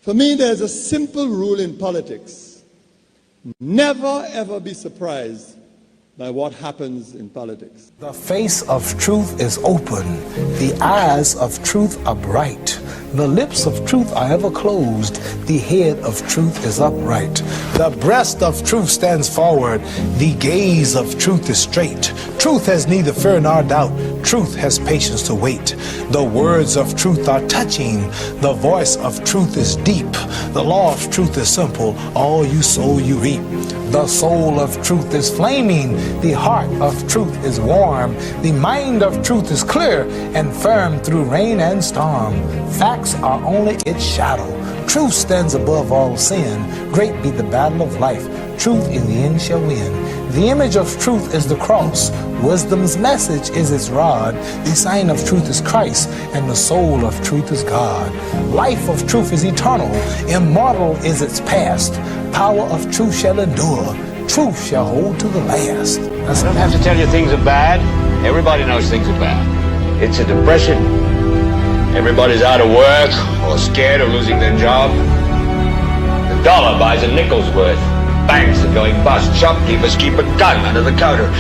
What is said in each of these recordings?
For me, there's a simple rule in politics. Never, ever be surprised by what happens in politics. The face of truth is open. The eyes of truth are bright. The lips of truth are ever closed. The head of truth is upright. The breast of truth stands forward. The gaze of truth is straight. Truth has neither fear nor doubt. Truth has patience to wait. The words of truth are touching. The voice of truth is deep. The law of truth is simple. All you sow, you reap. The soul of truth is flaming. The heart of truth is warm. The mind of truth is clear and firm through rain and storm. Facts are only its shadow. Truth stands above all sin. Great be the battle of life. Truth in the end shall win. The image of truth is the cross. Wisdom's message is its rod. The sign of truth is Christ, and the soul of truth is God. Life of truth is eternal. Immortal is its past. Power of truth shall endure. Truth shall hold to the last. I don't have to tell you things are bad. Everybody knows things are bad. It's a depression. Everybody's out of work or scared of losing their job. The dollar buys a nickel's worth. Banks are going bust. Shopkeepers keep a gun under the counter.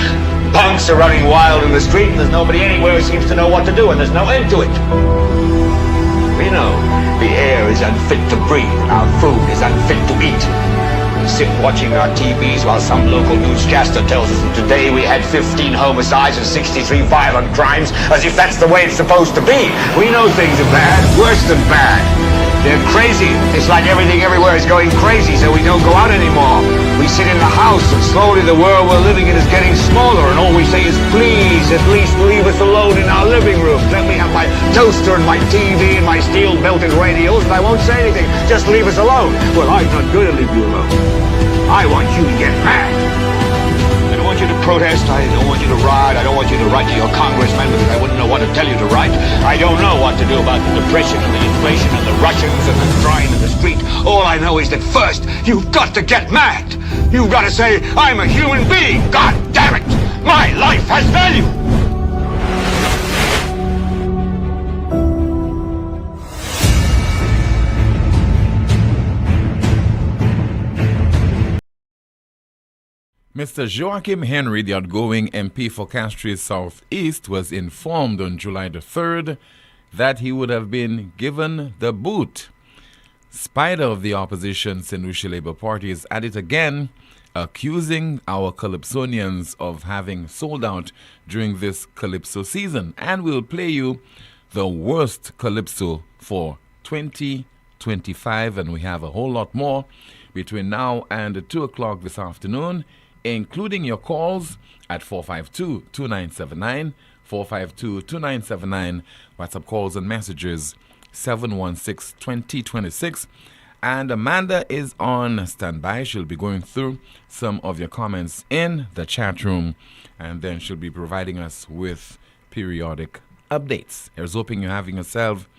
Punks are running wild in the street, and there's nobody anywhere who seems to know what to do, and there's no end to it. We know the air is unfit to breathe, and our food is unfit to eat. We sit watching our TVs while some local newscaster tells us that today we had 15 homicides and 63 violent crimes, as if that's the way it's supposed to be. We know things are bad, worse than bad. They're crazy. It's like everything everywhere is going crazy, so we don't go out anymore. We sit in the house, and slowly the world we're living in is getting smaller, and all we say is, please, at least leave us alone in our living room. Let me have my toaster and my TV and my steel-belted radios, and I won't say anything. Just leave us alone. Well, I'm not going to leave you alone. I want you to get mad. I don't want you to protest. I don't want you to riot. I don't want you to write to your congressman because I wouldn't know what to tell you to write. I don't know what to do about the depression and the inflation and the Russians and the crying in the street. All I know is that first, you've got to get mad. You've got to say, I'm a human being. God damn it. My life has value. Mr. Juakim Henry, the outgoing MP for Castries Southeast, was informed on July the 3rd that he would have been given the boot. Spider of the opposition, St. Lucia Labour Party, is at it again, accusing our Calypsonians of having sold out during this Calypso season. And we'll play you the worst Calypso for 2025, and we have a whole lot more between now and 2 o'clock this afternoon, including your calls at 452-2979, 452-2979, WhatsApp calls and messages 716-2026. And Amanda is on standby. She'll be going through some of your comments in the chat room, and then she'll be providing us with periodic updates. Here's hoping you're having yourself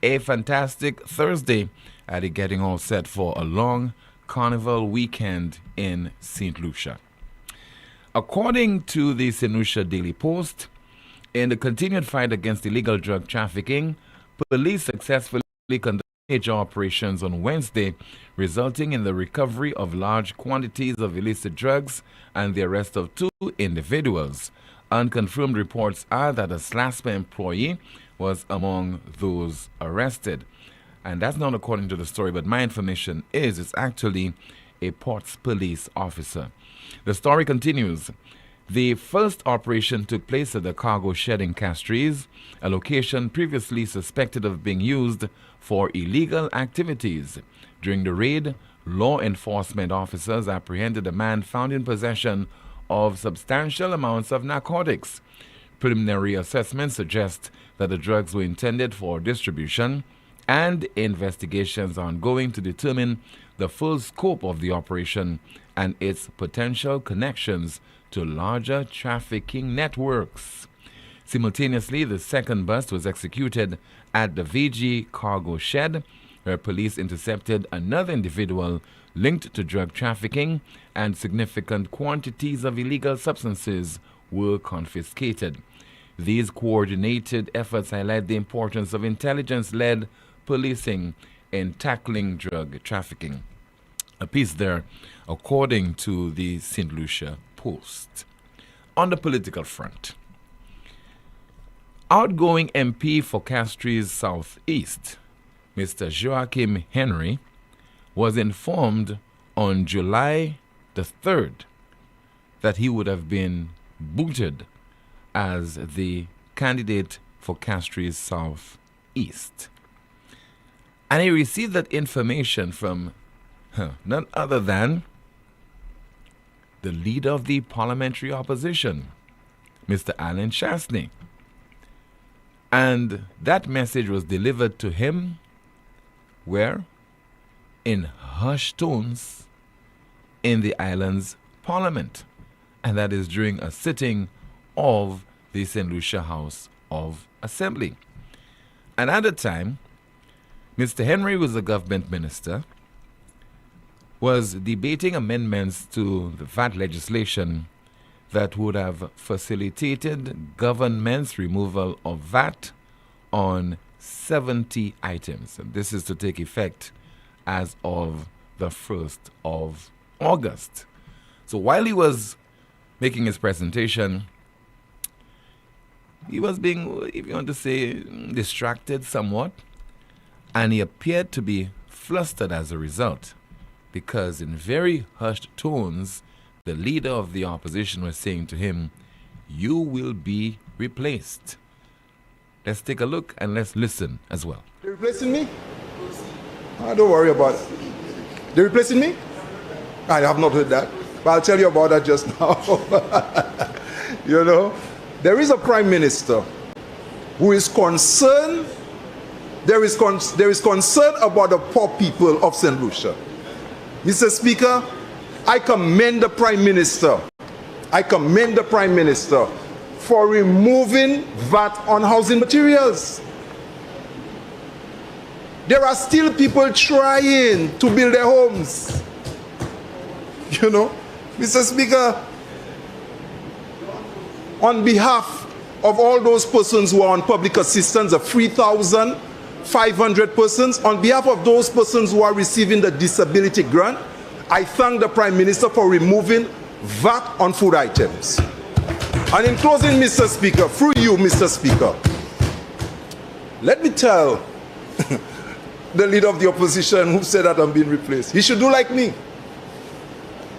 a fantastic Thursday at it, getting all set for a long carnival weekend in St. Lucia. According to the St. Lucia Daily Post, in the continued fight against illegal drug trafficking, police successfully conducted major operations on Wednesday, resulting in the recovery of large quantities of illicit drugs and the arrest of 2 individuals. Unconfirmed reports are that a SLASPA employee was among those arrested. And that's not according to the story, but my information is it's actually a Ports police officer. The story continues. The first operation took place at the cargo shed in Castries, a location previously suspected of being used for illegal activities. During the raid, law enforcement officers apprehended a man found in possession of substantial amounts of narcotics. Preliminary assessments suggest that the drugs were intended for distribution, and investigations are ongoing to determine the full scope of the operation and its potential connections to larger trafficking networks. Simultaneously, the second bust was executed at the VG cargo shed, where police intercepted another individual linked to drug trafficking, and significant quantities of illegal substances were confiscated. These coordinated efforts highlight the importance of intelligence-led policing in tackling drug trafficking. A piece there, according to the St. Lucia Post. On the political front, outgoing MP for Castries Southeast, Mr. Juakim Henry, was informed on July the 3rd that he would have been booted as the candidate for Castries Southeast. And he received that information from none other than the leader of the parliamentary opposition, Mr. Alan Chastney. And that message was delivered to him where? In hushed tones in the island's parliament. And that is during a sitting of the St. Lucia House of Assembly. And at the time, Mr. Henry was a government minister, was debating amendments to the VAT legislation that would have facilitated government's removal of VAT on 70 items. And this is to take effect as of the 1st of August. So while he was making his presentation, he was being, if you want to say, distracted somewhat, and he appeared to be flustered as a result, because in very hushed tones, the leader of the opposition was saying to him, "You will be replaced." Let's take a look and let's listen as well. They're replacing me? Don't worry about it. They're replacing me? I have not heard that, but I'll tell you about that just now. You know, there is a prime minister who is concerned. There is concern about the poor people of St. Lucia. Mr. Speaker, I commend the Prime Minister. I commend the Prime Minister for removing VAT on housing materials. There are still people trying to build their homes. You know, Mr. Speaker, on behalf of all those persons who are on public assistance, the 3,500 persons, on behalf of those persons who are receiving the disability grant, I thank the Prime Minister for removing VAT on food items. And in closing, Mr. Speaker, through you, Mr. Speaker, let me tell the leader of the opposition who said that I'm being replaced, he should do like me.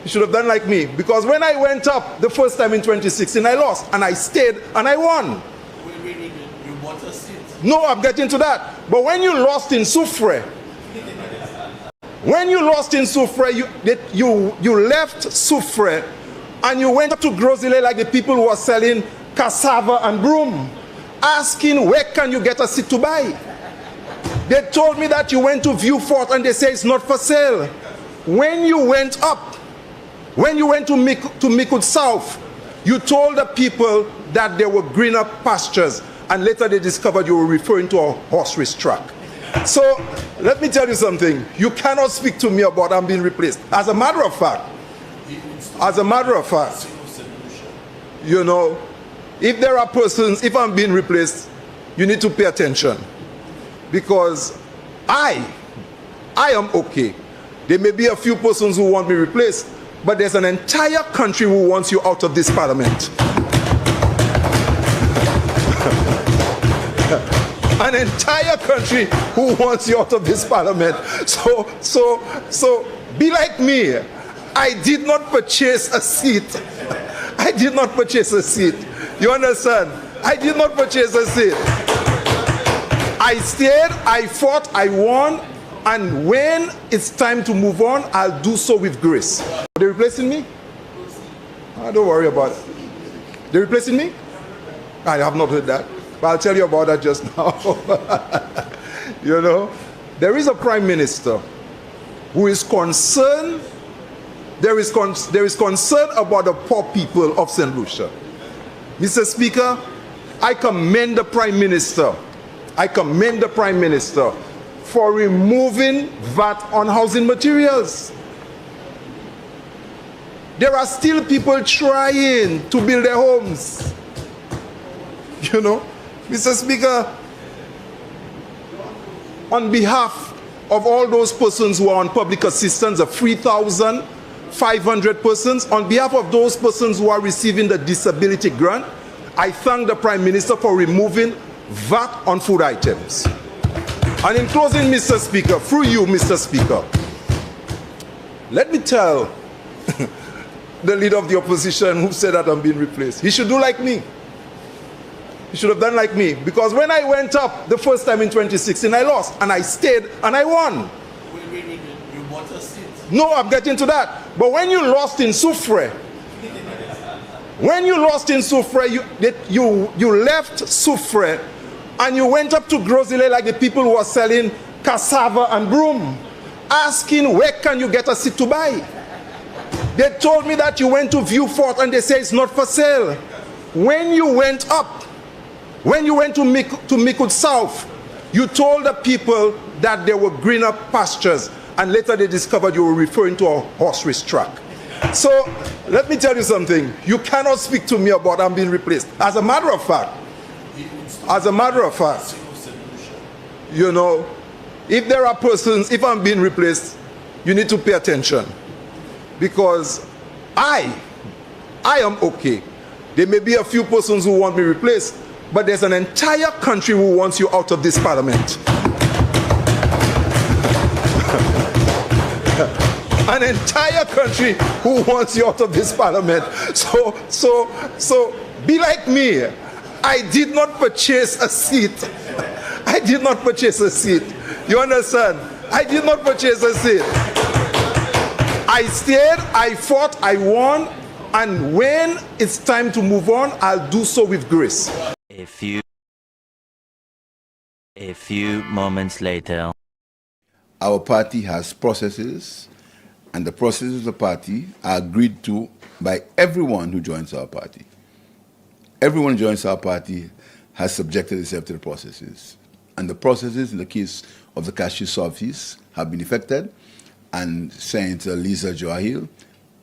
He should have done like me. Because when I went up the first time in 2016, I lost. And I stayed and I won. You bought a seat. No, I'm getting to that. But when you lost in Soufre, you left Soufre and you went up to Grosile like the people who are selling cassava and broom, asking where can you get a seat to buy. They told me that you went to Vieux-Fort and they say it's not for sale. When you went up, when you went to Mikud South, you told the people that there were greener pastures, and later they discovered you were referring to a horse race track. So let me tell you something. You cannot speak to me about I'm being replaced. As a matter of fact, you know, if there are persons, if I'm being replaced, you need to pay attention. Because I am okay. There may be a few persons who want me replaced, but there's an entire country who wants you out of this parliament. An entire country who wants you out of this parliament. So be like me. I did not purchase a seat. I did not purchase a seat. You understand? I did not purchase a seat. I stayed, I fought, I won, and when it's time to move on, I'll do so with grace. They're replacing me? Don't worry about it. They're replacing me? I have not heard that, but I'll tell you about that just now. You know, there is a prime minister who is concerned. There is concern about the poor people of St. Lucia. Mr. Speaker, I commend the Prime Minister. I commend the Prime Minister for removing VAT on housing materials. There are still people trying to build their homes. You know, Mr. Speaker, on behalf of all those persons who are on public assistance, the 3,500 persons, on behalf of those persons who are receiving the disability grant, I thank the Prime Minister for removing VAT on food items. And in closing, Mr. Speaker, through you, Mr. Speaker, let me tell the leader of the opposition who said that I'm being replaced, he should do like me. He should have done like me. Because when I went up the first time in 2016, I lost. And I stayed and I won. Wait, you want a seat? No, I'm getting to that. But when you lost in Soufre, you left Soufre and you went up to Grosile like the people who were selling cassava and broom, asking where can you get a seat to buy. They told me that you went to Vieux-Fort and they say it's not for sale. When you went up, when you went to Mikud South, you told the people that there were greener pastures, and later they discovered you were referring to a horse race track. So let me tell you something. You cannot speak to me about I'm being replaced. As a matter of fact, you know, if there are persons, if I'm being replaced, you need to pay attention. Because I am okay. There may be a few persons who want me replaced, but there's an entire country who wants you out of this parliament. An entire country who wants you out of this parliament. So be like me. I did not purchase a seat. I did not purchase a seat. You understand? I did not purchase a seat. I stayed, I fought, I won, and when it's time to move on, I'll do so with grace. A few moments later. Our party has processes, and the processes of the party are agreed to by everyone who joins our party. Everyone who joins our party has subjected themselves to the processes. And the processes, in the case of the Cashew Southeast, have been effected, and Senator Lisa Joahil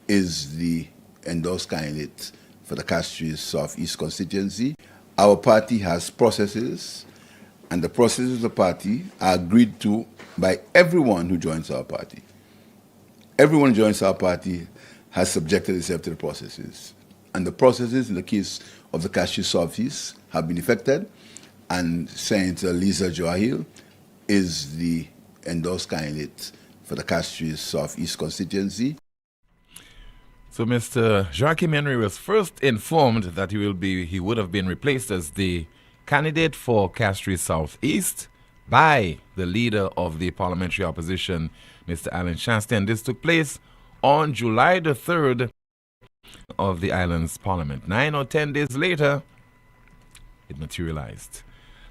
is the endorsed candidate for the Cashew Southeast constituency. Our party has processes, and the processes of the party are agreed to by everyone who joins our party. Everyone who joins our party has subjected themselves to the processes. And the processes, in the case of the Cashew Southeast, have been effected, and Senator Lisa Joahil is the endorsed candidate for the Cashew Southeast constituency. So Mr. Juakim Henry was first informed that he would have been replaced as the candidate for Castries Southeast by the leader of the parliamentary opposition, Mr. Alan Shaston. This took place on July the 3rd of the island's parliament. 9 or 10 days later, it materialized.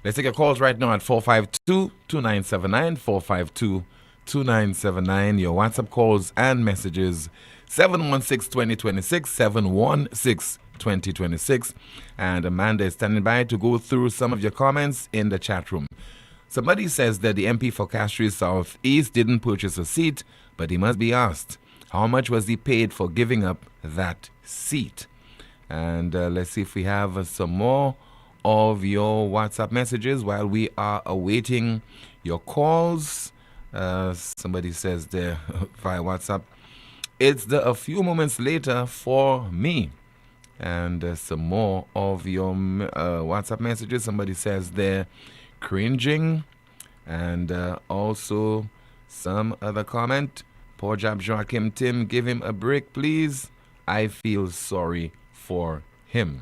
Let's take your calls right now at 452-2979, 452-2979. Your WhatsApp calls and messages, 716-2026, 716-2026. And Amanda is standing by to go through some of your comments in the chat room. Somebody says that the MP for Castries Southeast didn't purchase a seat, but he must be asked, how much was he paid for giving up that seat? And let's see if we have some more of your WhatsApp messages while we are awaiting your calls. Somebody says there via WhatsApp, it's a few moments later for me. And some more of your WhatsApp messages. Somebody says there, cringing. And also some other comment. Poor job, Joachim Tim. Give him a break, please. I feel sorry for him.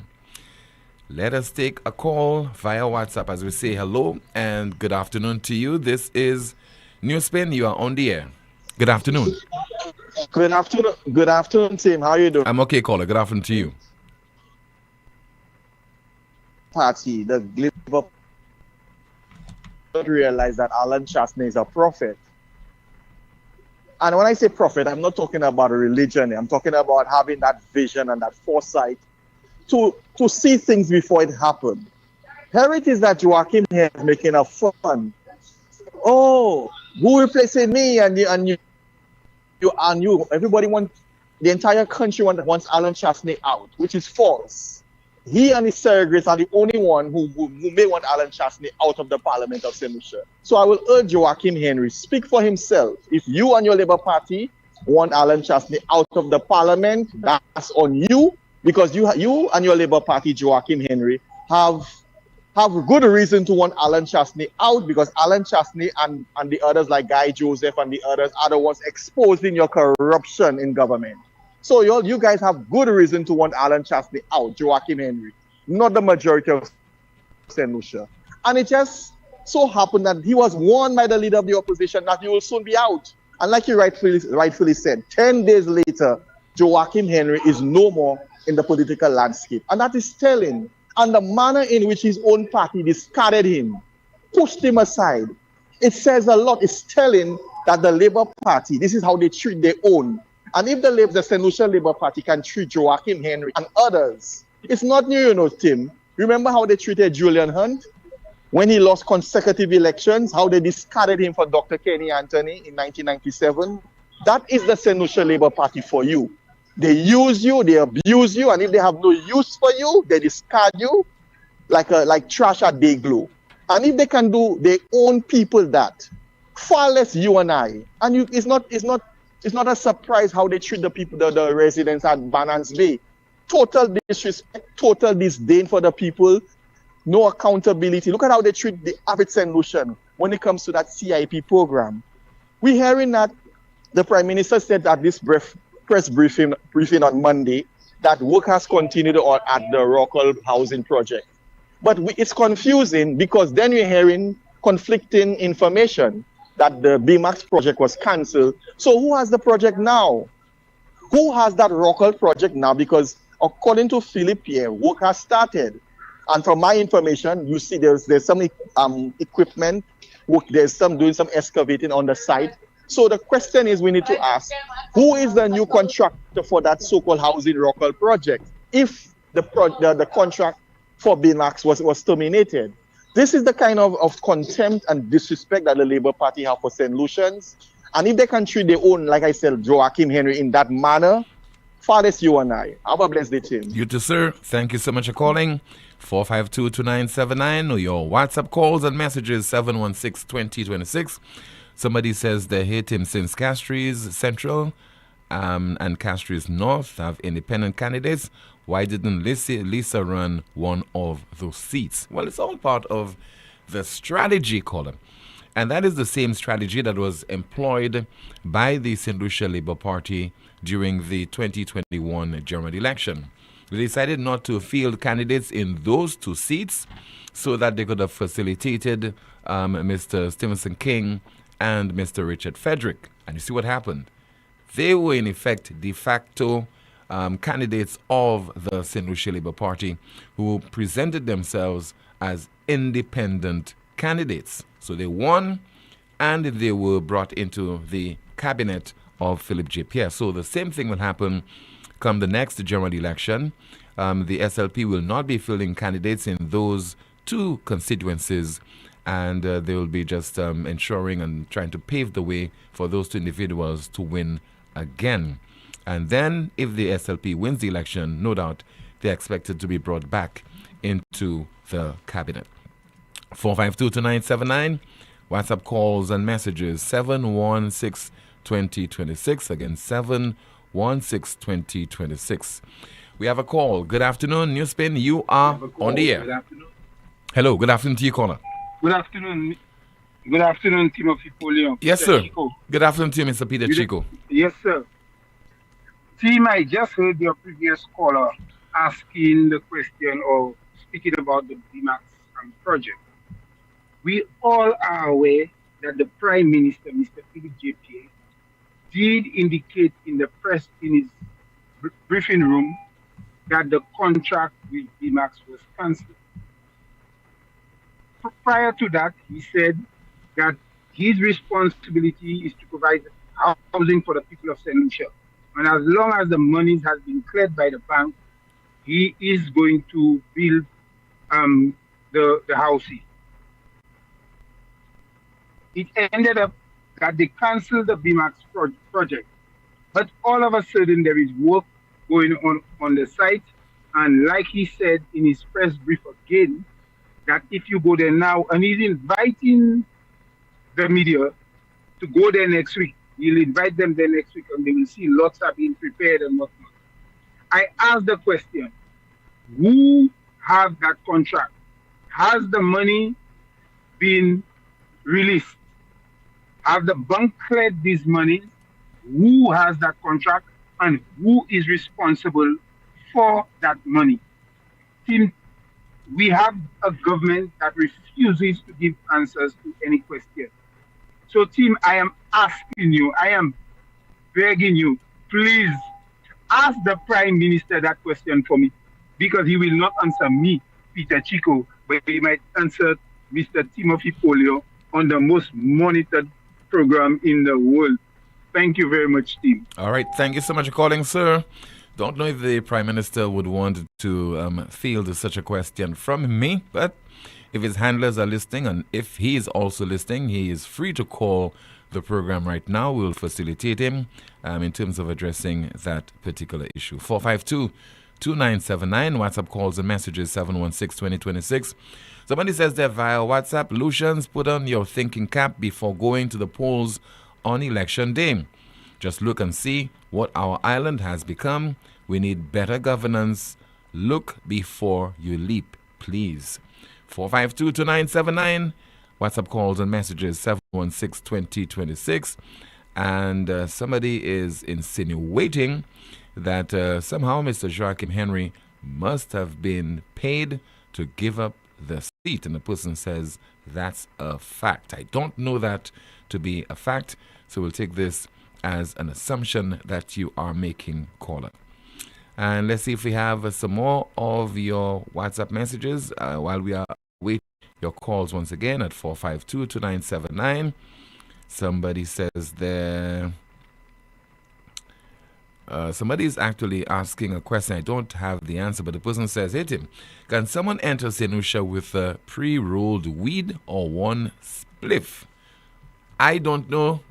Let us take a call via WhatsApp as we say hello and good afternoon to you. This is NewsSpin. You are on the air. Good afternoon. Good afternoon. Good afternoon, Tim. How are you doing? I'm okay, caller. Good afternoon to you. Party, the Glibber realize that Alan Shaston is a prophet. And when I say prophet, I'm not talking about a religion. I'm talking about having that vision and that foresight to see things before it happened. Here it is that Joachim here is making a fun. Oh, who replacing me? And you, everybody wants, the entire country wants Alan Shaston out, which is false. he and his surrogates are the only one who may want Alan Chastney out of the Parliament of St. Lucia. So I will urge Juakim Henry, speak for himself. If you and your Labour Party want Alan Chastney out of the Parliament, that's on you, because you and your Labour Party, Juakim Henry, have good reason to want Alan Chastney out, because Alan Chastney and the others like Guy Joseph and the others are the ones exposing your corruption in government. So you guys have good reason to want Alan Chastney out, Juakim Henry, not the majority of St. Lucia. And it just so happened that he was warned by the leader of the opposition that he will soon be out. And like you rightfully said, 10 days later, Juakim Henry is no more in the political landscape. And that is telling. And the manner in which his own party discarded him, pushed him aside, it says a lot. It's telling that the Labour Party, this is how they treat their own. And if the St. Lucia Labour Party can treat Juakim Henry and others, it's not new, Tim. Remember how they treated Julian Hunt when he lost consecutive elections, how they discarded him for Dr. Kenny Anthony in 1997? That is the St. Lucia Labour Party for you. They use you, they abuse you, and if they have no use for you, they discard you like trash at day glow. And if they can do their own people that, far less you and I. And it's not a surprise how they treat the people, the residents at Banans Bay. Total disrespect, total disdain for the people, no accountability. Look at how they treat the average St. Lucian when it comes to that CIP program. We're hearing that the Prime Minister said at this press briefing on Monday that work has continued on at the Rockall housing project. But it's confusing because then we're hearing conflicting information that the BMAX project was cancelled. So who has the project now? Who has that Rockall project now? Because according to Philip Pierre, work has started. And from my information, you see there's some equipment, there's doing some excavating on the site. So the question is, we need to ask, who is the new contractor for that so-called housing Rockall project if the contract for BMAX was terminated? This is the kind of contempt and disrespect that the Labour Party have for St. Lucians. And if they can treat their own, like I said, Joaquim Henry in that manner, farthest you and I. Have a blessed day, Tim. You too, sir. Thank you so much for calling. 452-2979 or your WhatsApp calls and messages 716-2026. Somebody says they hate him since Castries Central and Castries North have independent candidates. Why didn't Lisa run one of those seats? Well, it's all part of the strategy column. And that is the same strategy that was employed by the St. Lucia Labour Party during the 2021 general election. They decided not to field candidates in those two seats so that they could have facilitated Mr. Stevenson King and Mr. Richard Frederick. And you see what happened? They were in effect de facto candidates of the St. Lucia Labour Party who presented themselves as independent candidates. So they won and they were brought into the cabinet of Philip J. Pierre. So the same thing will happen come the next general election. The SLP will not be fielding candidates in those two constituencies, and they will be just ensuring and trying to pave the way for those two individuals to win again. And then if the SLP wins the election, no doubt they're expected to be brought back into the cabinet. 452-2979, WhatsApp calls and messages 716-2026. Again, 716-2026. We have a call. Good afternoon, NewsSpin. You are on the air. Good afternoon. Hello, good afternoon to you, caller. Good afternoon. Good afternoon, Timothy Poleon. Yes, Peter sir. Chico. Good afternoon to you, Mr. Peter Chico. Yes, sir. Team, I just heard your previous caller asking the question or speaking about the BMAX project. We all are aware that the Prime Minister, Mr. Philip J. Pierre, did indicate in the press in his briefing room that the contract with BMAX was cancelled. Prior to that, he said that his responsibility is to provide housing for the people of St. Lucia. And as long as the money has been cleared by the bank, he is going to build the housing. It ended up that they canceled the BMAX project. But all of a sudden, there is work going on the site. And like he said in his press brief again, that if you go there now, and he's inviting the media to go there next week. He'll invite them there next week and they will see lots are being prepared and whatnot. I ask the question, who has that contract? Has the money been released? Have the bank cleared these monies? Who has that contract and who is responsible for that money? Team, we have a government that refuses to give answers to any question. So, team, I am asking you, I am begging you, please ask the Prime Minister that question for me, because he will not answer me, Peter Chico, but he might answer Mr. Timothy Poleon on the most monitored program in the world. Thank you very much, team. All right. Thank you so much for calling, sir. Don't know if the Prime Minister would want to field such a question from me, but if his handlers are listening and if he is also listening, he is free to call the program right now. We'll facilitate him in terms of addressing that particular issue. 452-2979, WhatsApp calls and messages 716-2026. Somebody says that via WhatsApp, Lucians, put on your thinking cap before going to the polls on election day. Just look and see what our island has become. We need better governance. Look before you leap, please. 452-2979, WhatsApp calls and messages 716-2026. And somebody is insinuating that somehow Mr. Juakim Henry must have been paid to give up the seat. And the person says that's a fact. I don't know that to be a fact, so we'll take this as an assumption that you are making, caller. And let's see if we have some more of your WhatsApp messages while we are waiting your calls once again at 452-2979. Somebody says there. Somebody is actually asking a question. I don't have the answer, but the person says, "Hey Tim, can someone enter Senusha with a pre-rolled weed or one spliff?" I don't know,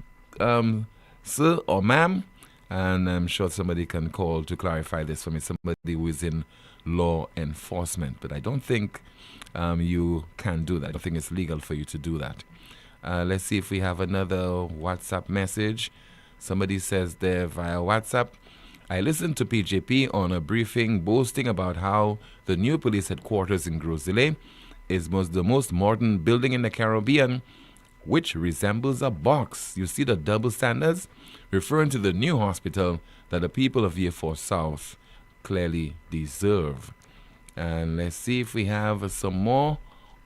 sir or ma'am, and I'm sure somebody can call to clarify this for me. Somebody who is in law enforcement, but I don't think you can do that. I don't think it's legal for you to do that. Let's see if we have another WhatsApp message. Somebody says there via WhatsApp, "I listened to PJP on a briefing boasting about how the new police headquarters in Grosile is the most modern building in the Caribbean, which resembles a box. You see the double standards?" Referring to the new hospital that the people of Year 4 South clearly deserve. And let's see if we have some more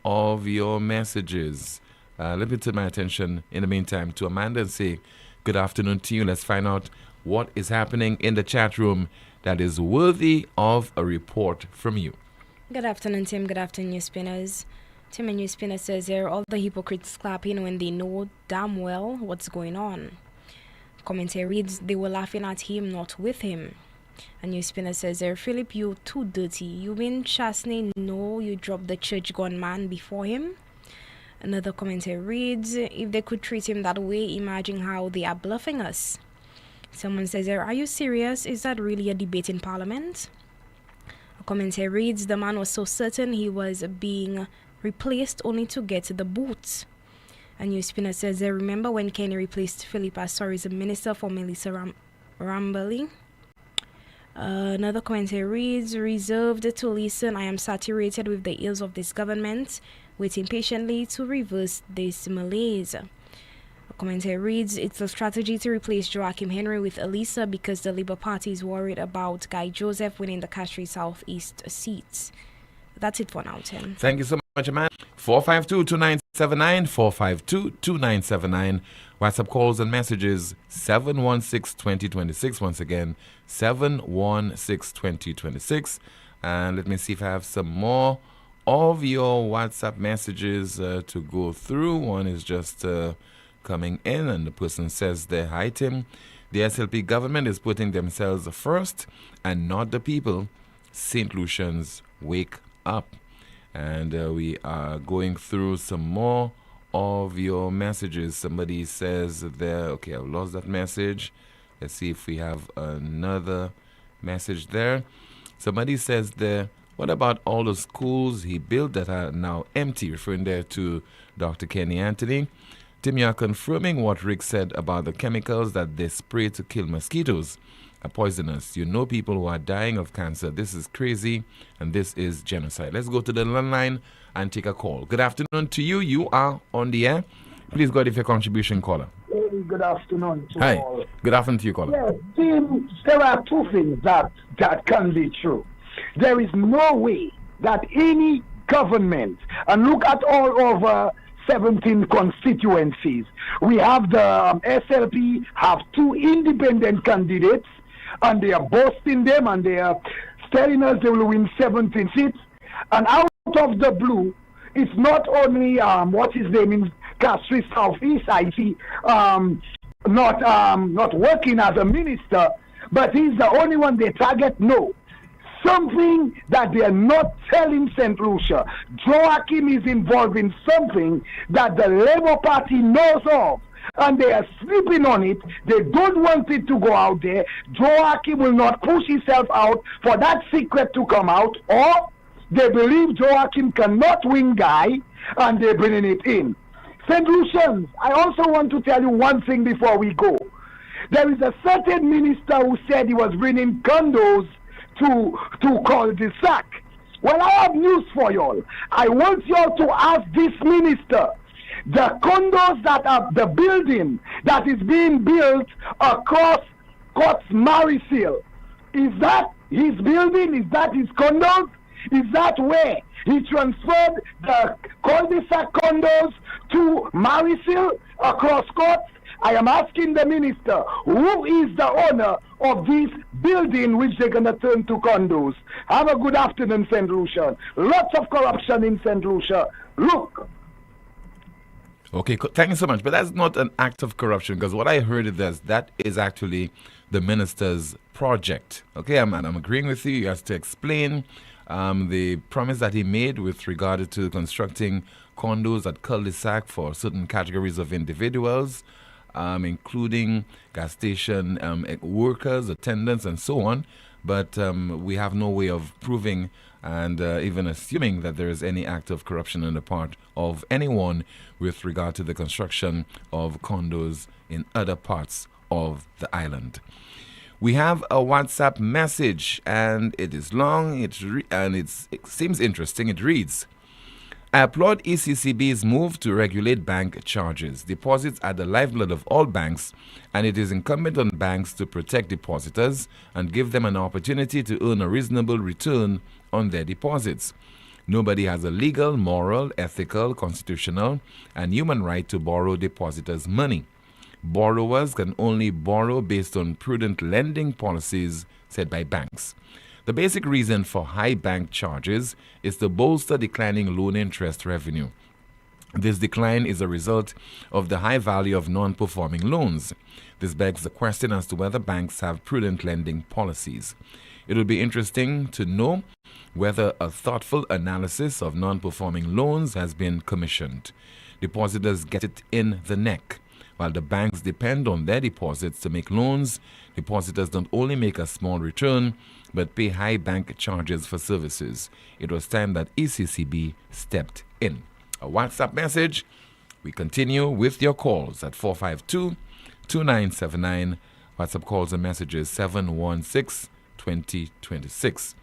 of your messages. Let me turn my attention in the meantime to Amanda and say good afternoon to you. Let's find out what is happening in the chat room that is worthy of a report from you. Good afternoon, Tim. Good afternoon, New Spinners. Tim and New Spinner says here, all the hypocrites clapping when they know damn well what's going on. Commentary reads, they were laughing at him, not with him. And New Spinner says there, Philip, you too dirty. You mean Chasney know you dropped the church gone man before him? Another commentary reads, if they could treat him that way, imagine how they are bluffing us. Someone says there, are you serious? Is that really a debate in Parliament? A commentary reads, the man was so certain he was being replaced only to get the boot. A New Spinner says there, remember when Kenny replaced Philip as tourism minister for Melissa Rambali? Another commentary reads, reserved to listen, I am saturated with the ills of this government, waiting patiently to reverse this malaise. A commentary reads, it's a strategy to replace Juakim Henry with Elisa because the Labour Party is worried about Guy Joseph winning the Castries Southeast seats. That's it for now, Tim. Thank you so much, man. 452-2979, 452-2979. WhatsApp calls and messages 716-2026. Once again, 716-2026. And let me see if I have some more of your WhatsApp messages to go through. One is just coming in, and the person says there, hi Tim, the SLP government is putting themselves first and not the people. St. Lucians, wake up. And we are going through some more of your messages. Somebody says there, okay, I've lost that message. Let's see if we have another message there. Somebody says there, what about all the schools he built that are now empty, referring there to Dr. Kenny Anthony? Tim, you are confirming what Rick said about the chemicals that they spray to kill mosquitoes are poisonous. You know people who are dying of cancer. This is crazy, and this is genocide. Let's go to the line and take a call. Good afternoon to you. You are on the air. Please go ahead with your contribution, caller. Good afternoon to Hi. all. Good afternoon to you, caller. Yes, Tim, there are two things that can be true. There is no way that any government, and look at all over 17 constituencies, we have the SLP have two independent candidates, and they are boasting them, and they are telling us they will win 17 seats. And out of the blue, it's not only what his name in Castries Southeast, I see, not working as a minister, but he's the only one they target. No. Something that they are not telling St. Lucia. Joakim is involved in something that the Labour Party knows of, and they are sleeping on it. They don't want it to go out there. Joakim will not push himself out for that secret to come out, or they believe Joakim cannot win guy, and they're bringing it in. St. Lucians, I also want to tell you one thing before we go. There is a certain minister who said he was bringing condos to call the sack. Well, I have news for y'all. I want y'all to ask this minister, the condos that are the building that is being built across Cots Marisil, is that his building? Is that his condos? Is that where he transferred the cul-de-sac condos to Marisil across Cots? I am asking the minister, who is the owner of this building which they're going to turn to condos? Have a good afternoon, St. Lucia. Lots of corruption in St. Lucia. Look. Okay, thank you so much. But that's not an act of corruption, because what I heard is that is actually the minister's project. Okay, I'm agreeing with you. He has to explain the promise that he made with regard to constructing condos at cul-de-sac for certain categories of individuals, including gas station workers, attendants, and so on. But we have no way of proving and even assuming that there is any act of corruption on the part of anyone with regard to the construction of condos in other parts of the island. We have a WhatsApp message, and it is long, it seems interesting. It reads, I applaud ECCB's move to regulate bank charges. Deposits are the lifeblood of all banks, and it is incumbent on banks to protect depositors and give them an opportunity to earn a reasonable return on their deposits. Nobody has a legal, moral, ethical, constitutional, and human right to borrow depositors' money. Borrowers can only borrow based on prudent lending policies set by banks. The basic reason for high bank charges is to bolster declining loan interest revenue. This decline is a result of the high value of non-performing loans. This begs the question as to whether banks have prudent lending policies. It will be interesting to know whether a thoughtful analysis of non-performing loans has been commissioned. Depositors get it in the neck. While the banks depend on their deposits to make loans, depositors don't only make a small return, but pay high bank charges for services. It was time that ECCB stepped in. A WhatsApp message. We continue with your calls at 452-2979. WhatsApp calls and messages 716-2026.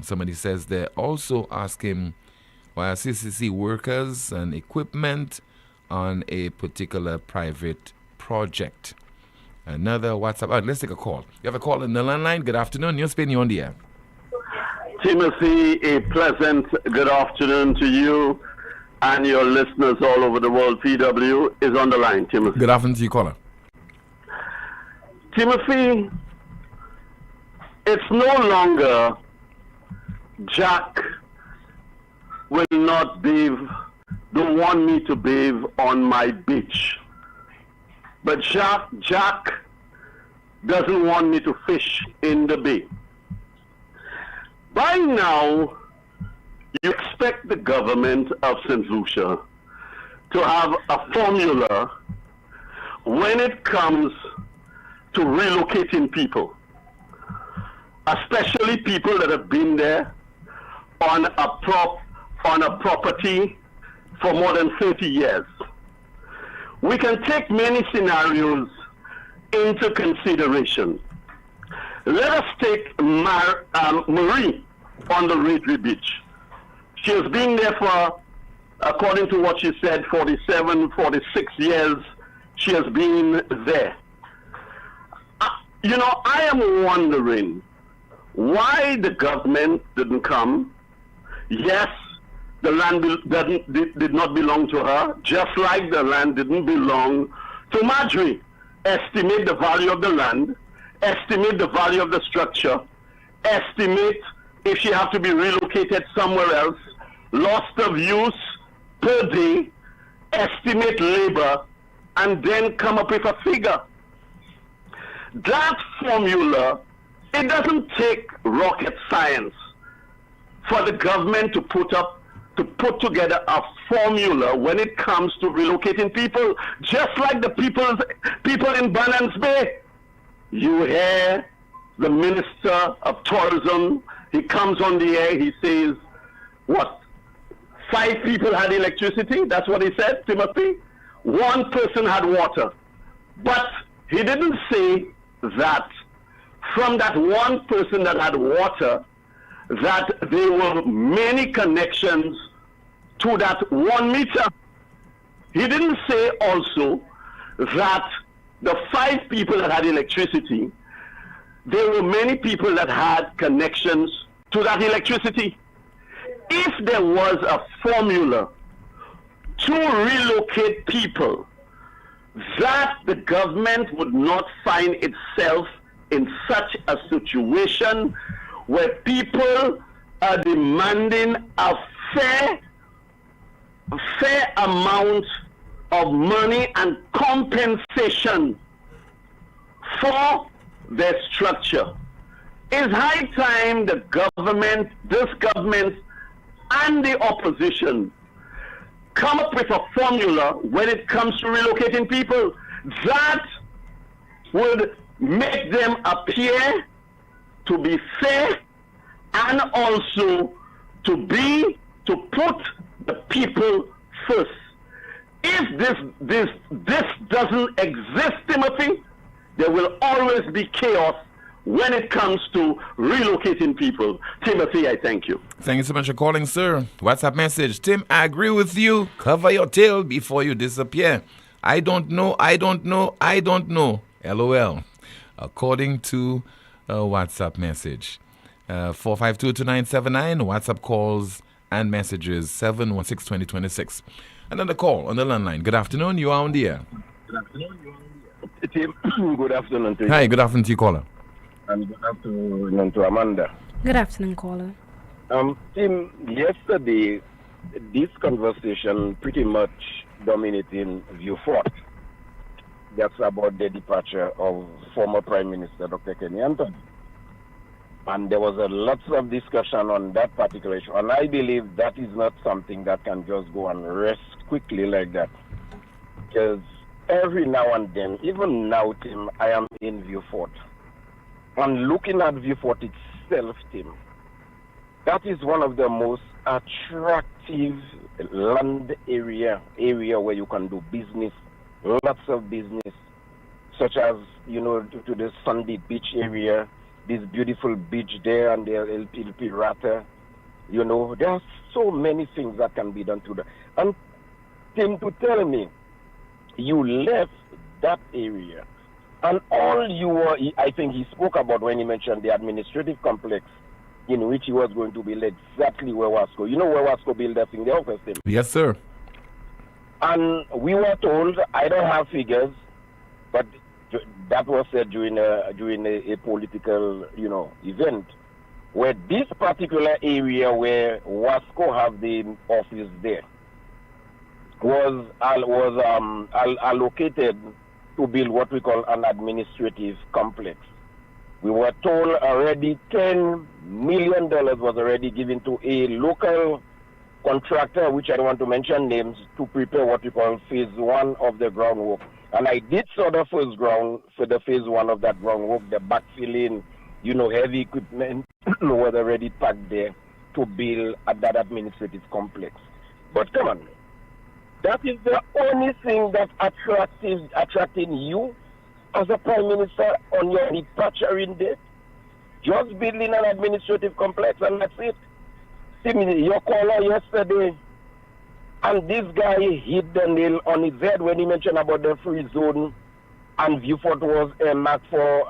Somebody says they're also asking why are CCC workers and equipment on a particular private project. Another WhatsApp. Right, let's take a call. You have a call in the landline. Good afternoon. NewsSpin, you're on the air. Timothy, a pleasant good afternoon to you and your listeners all over the world. PW is on the line, Timothy. Good afternoon to you, caller. Timothy, it's no longer Jack will not bathe, don't want me to bathe on my beach. But Jack doesn't want me to fish in the bay. By now, you expect the government of St. Lucia to have a formula when it comes to relocating people. especially people that have been there on a property for more than 30 years. We can take many scenarios into consideration. Let us take Marie on the Redry Beach. She has been there for, according to what she said, 47, 46 years. She has been there. I am wondering why the government didn't come. Yes, the land did not belong to her, just like the land didn't belong to Marjorie. Estimate the value of the land, estimate the value of the structure, estimate if she has to be relocated somewhere else, loss of use per day, estimate labor, and then come up with a figure. That formula, it doesn't take rocket science for the government to put together a formula when it comes to relocating people, just like the people in Bannans Bay. You hear the Minister of Tourism, he comes on the air, he says, what, 5 people had electricity? That's what he said, Timothy. 1 person had water. But he didn't say that from that 1 person that had water, that there were many connections to that 1 meter. He didn't say also that the 5 people that had electricity, there were many people that had connections to that electricity. If there was a formula to relocate people, that the government would not find itself in such a situation where people are demanding a fair amount of money and compensation for their structure. It's high time the government, this government and the opposition come up with a formula when it comes to relocating people that would make them appear to be fair and also to put the people first. If this doesn't exist, Timothy, there will always be chaos when it comes to relocating people. Timothy, I thank you. Thank you so much for calling, sir. WhatsApp message. Tim, I agree with you. Cover your tail before you disappear. I don't know. LOL. According to a WhatsApp message. 4522979. WhatsApp calls and messages 716-2026. Another call on the landline. Good afternoon. You are on the air. Tim, good afternoon to you. Hi, good afternoon to you, caller. And good afternoon to Amanda. Good afternoon, caller. Tim, yesterday, this conversation pretty much dominating View 4. That's about the departure of former Prime Minister Dr. Kenny Anthony. And there was a lots of discussion on that particular issue. And I believe that is not something that can just go and rest quickly like that. Because every now and then, even now, Tim, I am in View 4. And looking at View 4 itself, Tim, that is one of the most attractive land area where you can do business, lots of business, such as, to the Sandy Beach area, this beautiful beach there and the LP Rata. There are so many things that can be done to that. And Tim, to tell me, you left that area, and all you were, I think he spoke about when he mentioned the administrative complex in which he was going to build exactly where Wasco. You know where Wasco built that thing, the office, Tim? Yes, sir. And we were told, I don't have figures, but that was said during a political, event, where this particular area where Wasco have the office there was allocated to build what we call an administrative complex. We were told already $10 million was already given to a local contractor, which I don't want to mention names, to prepare what we call phase 1 of the groundwork. And I did saw the first ground for the phase 1 of that groundwork, the backfilling, heavy equipment was already packed there to build that administrative complex. But come on, that is the only thing that attracting you as a prime minister on your departure date? Just building an administrative complex and that's it. See me, your caller yesterday, and this guy hit the nail on his head when he mentioned about the free zone, and Viewfort was marked for,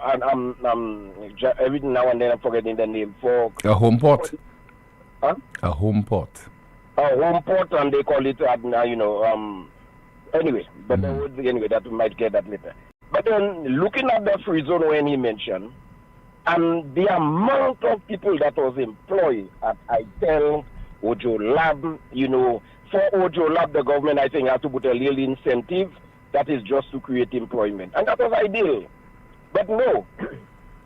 every now and then I'm forgetting the name, for... A home port. Huh? A home port. A home port, and they call it, anyway, but anyway, that we might get that later. But then, looking at the free zone when he mentioned, and the amount of people that was employed at ITEL, Ojo Lab, for Ojo Lab, the government, I think, had to put a little incentive that is just to create employment. And that was ideal. But no,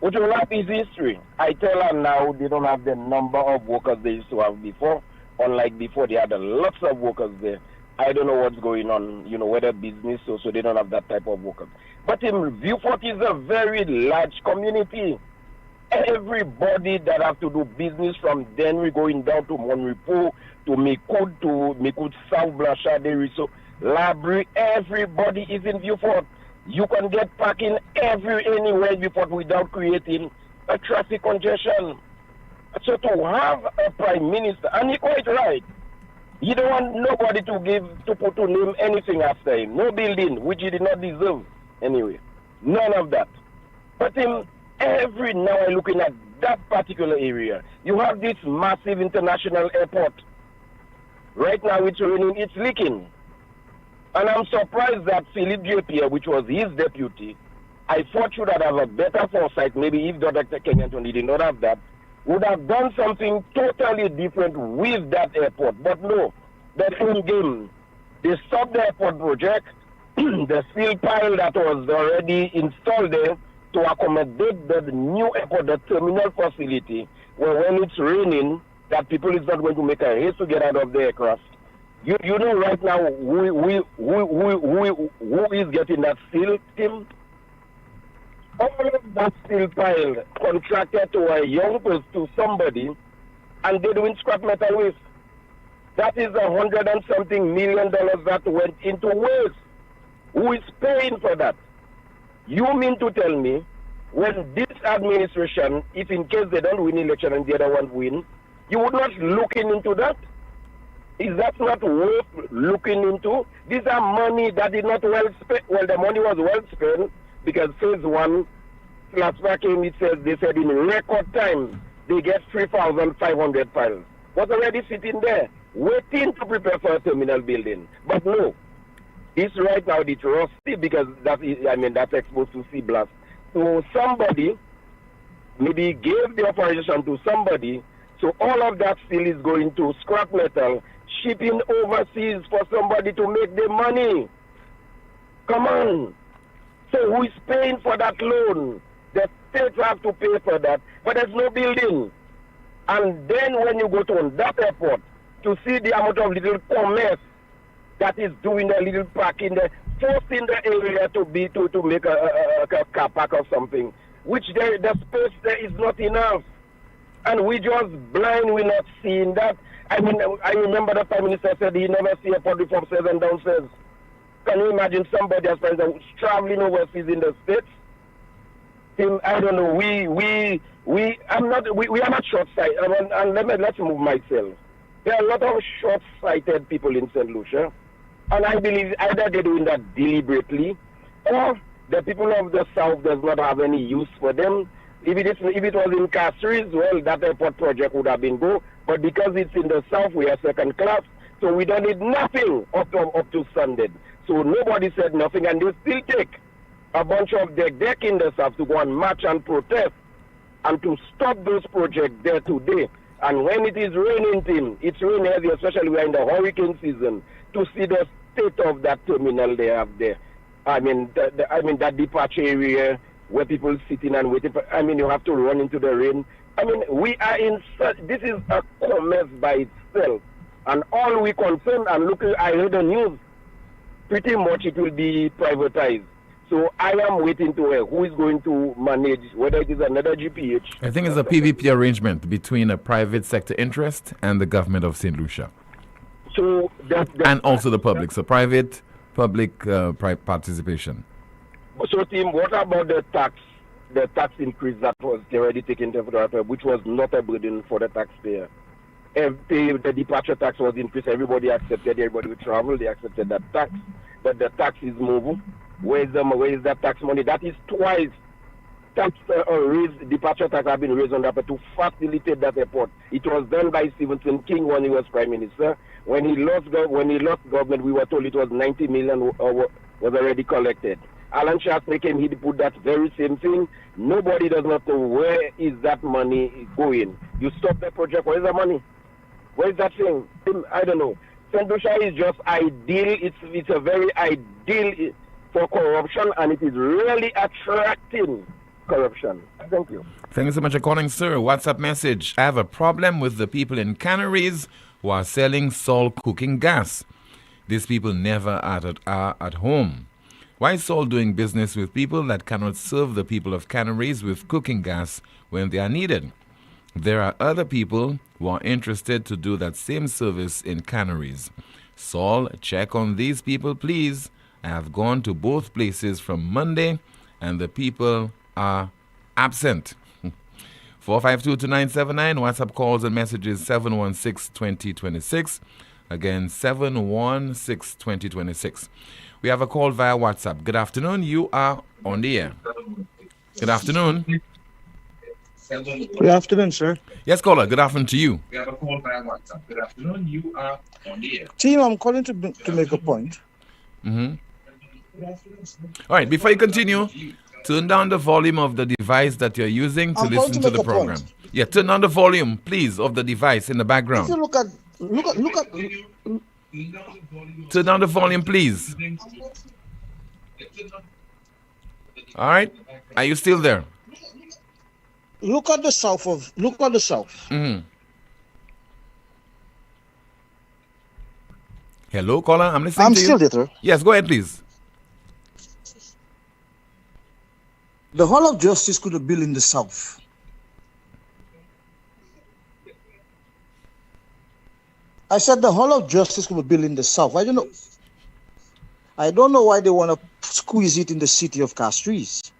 Ojo Lab is history. ITEL now, they don't have the number of workers they used to have before. Unlike before, they had lots of workers there. I don't know what's going on, whether business or so they don't have that type of workers. But in Viewfort is a very large community. Everybody that have to do business from Denry going down to Monrepo, to Mikud South Blanchard, so Labrie, everybody is in Viewfort. You can get parking anywhere in Viewfort without creating a traffic congestion. So to have a prime minister, and he's quite right, you don't want nobody to name anything after him. No building, which he did not deserve anyway. None of that. But every now and looking at that particular area, you have this massive international airport. Right now it's raining, it's leaking. And I'm surprised that Philip J. which was his deputy, I thought should have a better foresight, maybe if Dr. Kenyatta did not have that, would have done something totally different with that airport. But no, that end game, they stopped the airport project, the steel pile that was already installed there to accommodate the new airport, the terminal facility, where when it's raining, that people is not going to make a haste to get out of the aircraft. You know right now who is getting that steel, Tim? All of that steel pile contracted to a young person, to somebody, and they're doing scrap metal waste. That is $100 and something million that went into waste. Who is paying for that? You mean to tell me, when this administration, if in case they don't win election and the other one win, you would not looking into that? Is that not worth looking into? These are money that is not well spent. Well, the money was well spent because phase one, last came, they said in record time, they get 3,500 files. Was already sitting there, waiting to prepare for a terminal building. But no, this right now, it's rusty because that's exposed to sea blast. So somebody maybe gave the authorization to somebody, so all of that steel is going to scrap metal, shipping overseas for somebody to make the money. Come on. So who is paying for that loan? The states have to pay for that, but there's no building. And then when you go to that airport to see the amount of little commerce that is doing a little parking there, forcing the area to make a car park or something, which the space there is not enough. And we just blind, we're not seeing that. I remember the Prime Minister said he never see a public from upstairs and downstairs. Can you imagine somebody as who's traveling overseas in the States? I don't know, we are not short-sighted. And let's move myself. There are a lot of short-sighted people in St. Lucia. And I believe either they're doing that deliberately, or the people of the South does not have any use for them. If it was in Castries, well, that airport project would have been go. But because it's in the South, we are second class, so we don't need nothing up to Sunday. So nobody said nothing, and they still take a bunch of the deck in the South to go and march and protest and to stop those projects there today. And when it is raining, Tim, it's raining heavy, especially we are in the hurricane season, to see the state of that terminal they have there. That departure area where people sitting and waiting for, you have to run into the rain. We are in this is a commerce by itself. And all we concern, and look, I heard the news, pretty much it will be privatized. So I am waiting to hear who is going to manage, whether it is another GPH. I think it's a PVP arrangement between a private sector interest and the government of St. Lucia. So and also the public. So private, public participation. So, team, what about the tax increase that was already taken into account, which was not a burden for the taxpayer? If the departure tax was increased, everybody accepted, everybody would travel, they accepted that tax. But the tax is moving. Where is that tax money? That is twice departure tax have been raised on that to facilitate that airport. It was done by Stephen King when he was Prime Minister. When he lost government, we were told it was 90 million was already collected. Alan Shastri came, he put that very same thing. Nobody does not know where is that money going. You stop the project, where is the money? Where is that thing? I don't know. St. Lucia is just ideal. It's a very ideal for corruption, and it is really attracting corruption. Thank you. Thank you so much for calling, sir. WhatsApp message. I have a problem with the people in Canaries who are selling Sol cooking gas. These people never are at home. Why is Sol doing business with people that cannot serve the people of Canaries with cooking gas when they are needed? There are other people who are interested to do that same service in Canaries. Sol, check on these people, please. I have gone to both places from Monday, and the people are absent. 452-2979, WhatsApp calls and messages 716-2026. Again, 716-2026. We have a call via WhatsApp. Good afternoon, you are on the air. Good afternoon. Good afternoon, sir. Yes, caller, good afternoon to you. We have a call via WhatsApp. Good afternoon, you are on the air. Team, I'm calling to make a point. Mm-hmm. All right, before you continue, turn down the volume of the device that you're using to listen to the program. Yeah, turn down the volume, please, of the device in the background. If you look at turn down the volume, please. All right, are you still there? Look at the south. Mm-hmm. Hello, caller, I'm listening to you. I'm still there, sir. Yes, go ahead, please. The Hall of Justice could have built in the south. I said the Hall of Justice could be built in the south. I don't know why they want to squeeze it in the city of Castries.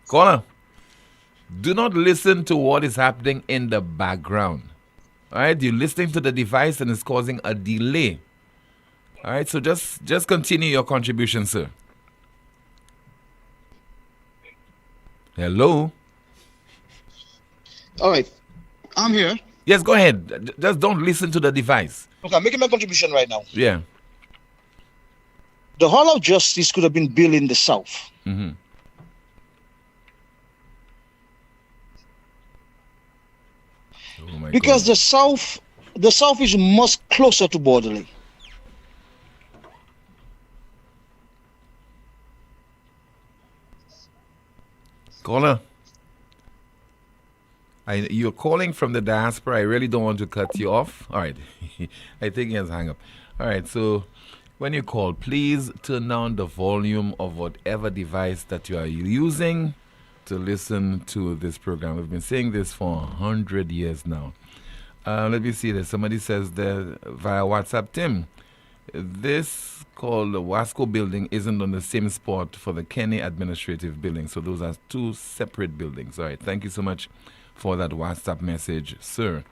Caller, do not listen to what is happening in the background. All right, you're listening to the device and it's causing a delay. All right, so just continue your contribution, sir. Hello? All right, I'm here. Yes, go ahead. Just don't listen to the device. Okay, I'm making my contribution right now. Yeah. The Hall of Justice could have been built in the south. Mm-hmm. Because God. the south is much closer to Borderley. Caller, you're calling from the diaspora. I really don't want to cut you off. All right. I think he has hung up. All right. So when you call, please turn down the volume of whatever device that you are using to listen to this program. We've been saying this for 100 years now. Let me see this. Somebody says there via WhatsApp, Tim, this called the Wasco building isn't on the same spot for the Kenny administrative building. So those are two separate buildings. All right. Thank you so much for that WhatsApp message, sir.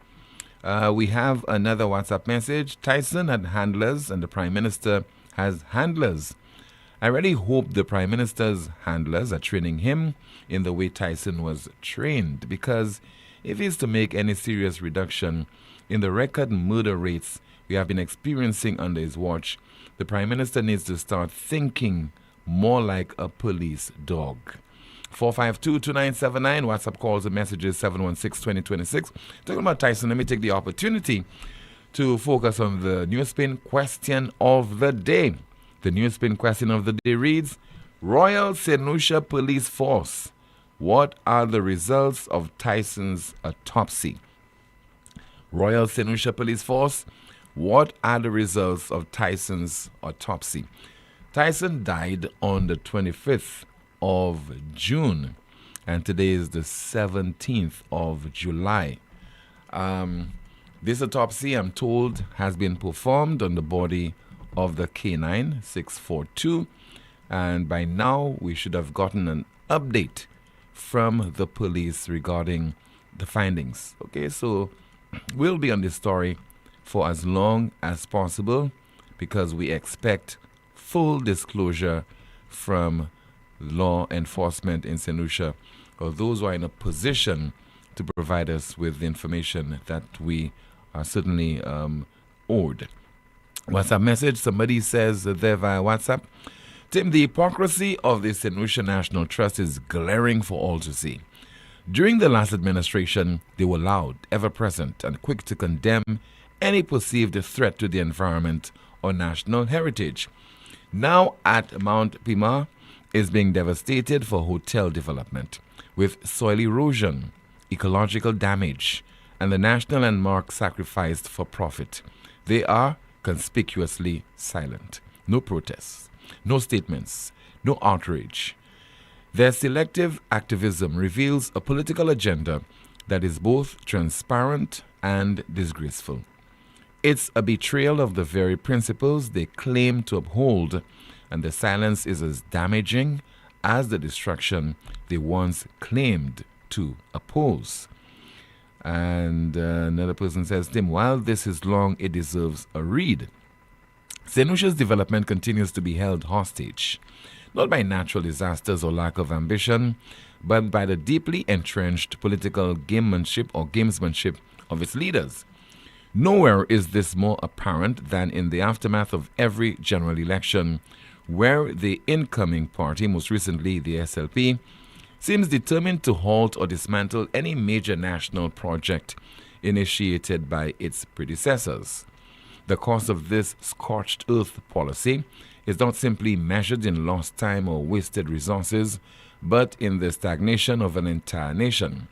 We have another WhatsApp message. Tyson had handlers and the Prime Minister has handlers. I really hope the Prime Minister's handlers are training him in the way Tyson was trained, because if he's to make any serious reduction in the record murder rates we have been experiencing under his watch, the Prime Minister needs to start thinking more like a police dog. 452-2979, WhatsApp calls and messages 716-2026. Talking about Tyson, let me take the opportunity to focus on the NewsSpin question of the day. The NewsSpin question of the day reads, Royal St. Lucia Police Force, what are the results of Tyson's autopsy? Royal St. Lucia Police Force, what are the results of Tyson's autopsy? Tyson died on the 25th of June, and today is the 17th of July. This autopsy, I'm told, has been performed on the body of the K9 642, and by now we should have gotten an update from the police regarding the findings. Okay, so we'll be on this story for as long as possible because we expect full disclosure from law enforcement in St. Lucia, or those who are in a position to provide us with the information that we are certainly owed. WhatsApp message, somebody says there via WhatsApp, Tim, the hypocrisy of the St. Lucia National Trust is glaring for all to see. During the last administration, they were loud, ever-present, and quick to condemn any perceived threat to the environment or national heritage. Now at Mount Pima is being devastated for hotel development, with soil erosion, ecological damage, and the national landmark sacrificed for profit. They are conspicuously silent. No protests, no statements, no outrage. Their selective activism reveals a political agenda that is both transparent and disgraceful. It's a betrayal of the very principles they claim to uphold, and the silence is as damaging as the destruction they once claimed to oppose. And another person says, Tim, while this is long, it deserves a read. St. Lucia's development continues to be held hostage, not by natural disasters or lack of ambition, but by the deeply entrenched political gamesmanship of its leaders. Nowhere is this more apparent than in the aftermath of every general election, where the incoming party, most recently the SLP, seems determined to halt or dismantle any major national project initiated by its predecessors. The cost of this scorched earth policy is not simply measured in lost time or wasted resources, but in the stagnation of an entire nation.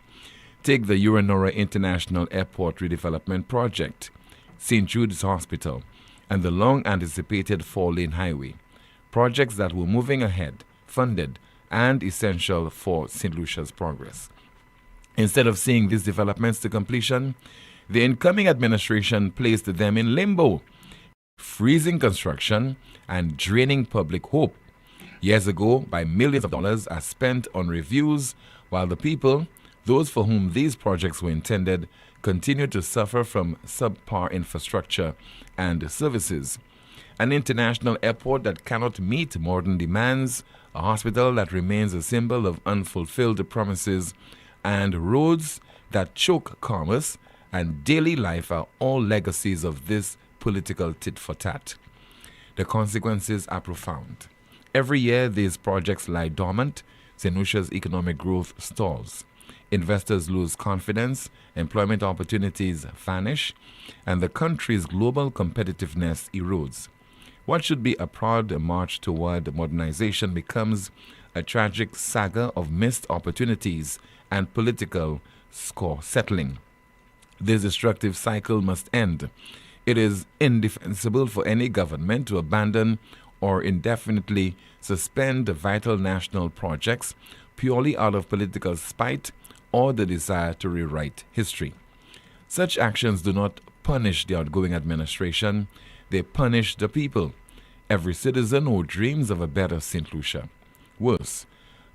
Take the Uranora International Airport redevelopment project, St. Jude's Hospital, and the long-anticipated four-lane highway, projects that were moving ahead, funded, and essential for St. Lucia's progress. Instead of seeing these developments to completion, the incoming administration placed them in limbo, freezing construction and draining public hope. Years ago, by millions of dollars are spent on reviews, while the people, those for whom these projects were intended, continue to suffer from subpar infrastructure and services. An international airport that cannot meet modern demands, a hospital that remains a symbol of unfulfilled promises, and roads that choke commerce and daily life are all legacies of this political tit-for-tat. The consequences are profound. Every year these projects lie dormant, St. Lucia's economic growth stalls. Investors lose confidence, employment opportunities vanish, and the country's global competitiveness erodes. What should be a proud march toward modernization becomes a tragic saga of missed opportunities and political score settling. This destructive cycle must end. It is indefensible for any government to abandon or indefinitely suspend vital national projects purely out of political spite or the desire to rewrite history. Such actions do not punish the outgoing administration, they punish the people, every citizen who dreams of a better St. Lucia. Worse,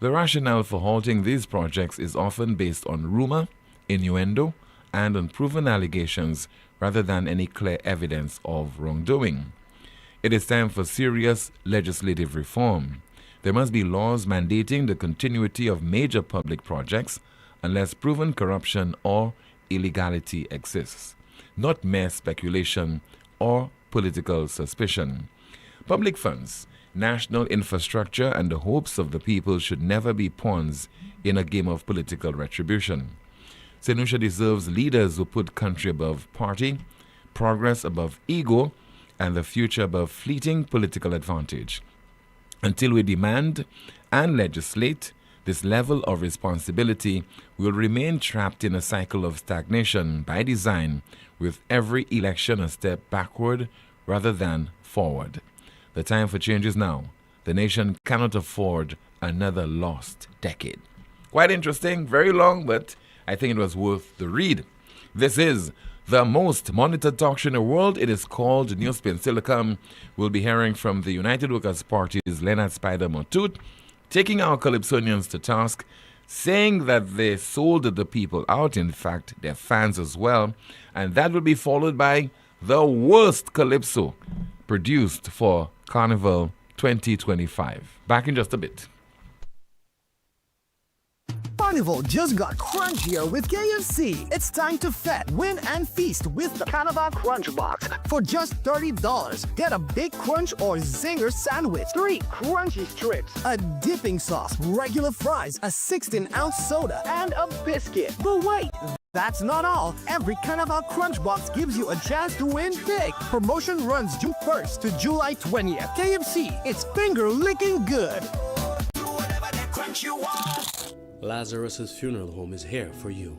the rationale for halting these projects is often based on rumor, innuendo, and unproven allegations rather than any clear evidence of wrongdoing. It is time for serious legislative reform. There must be laws mandating the continuity of major public projects unless proven corruption or illegality exists, not mere speculation or political suspicion. Public funds, national infrastructure, and the hopes of the people should never be pawns in a game of political retribution. St. Lucia deserves leaders who put country above party, progress above ego, and the future above fleeting political advantage. Until we demand and legislate this level of responsibility, we will remain trapped in a cycle of stagnation by design, with every election a step backward rather than forward. The time for change is now. The nation cannot afford another lost decade. Quite interesting, very long, but I think it was worth the read. This is the most monitored talk show in the world. It is called NewsSpin. Still to come, we'll be hearing from the United Workers' Party's Leonard Spider Montut, taking our Calypsonians to task, saying that they sold the people out, in fact, their fans as well. And that will be followed by the worst Calypso produced for Carnival 2025. Back in just a bit. Carnival just got crunchier with KFC. It's time to fat, win, and feast with the Carnival Crunch Box. For just $30, get a Big Crunch or Zinger sandwich, 3 crunchy strips, a dipping sauce, regular fries, a 16-ounce soda, and a biscuit. But wait, that's not all. Every Carnival Crunch Box gives you a chance to win big. Promotion runs June 1st to July 20th. KFC, it's finger-licking good. Do whatever that crunch you want. Lazarus's Funeral Home is here for you.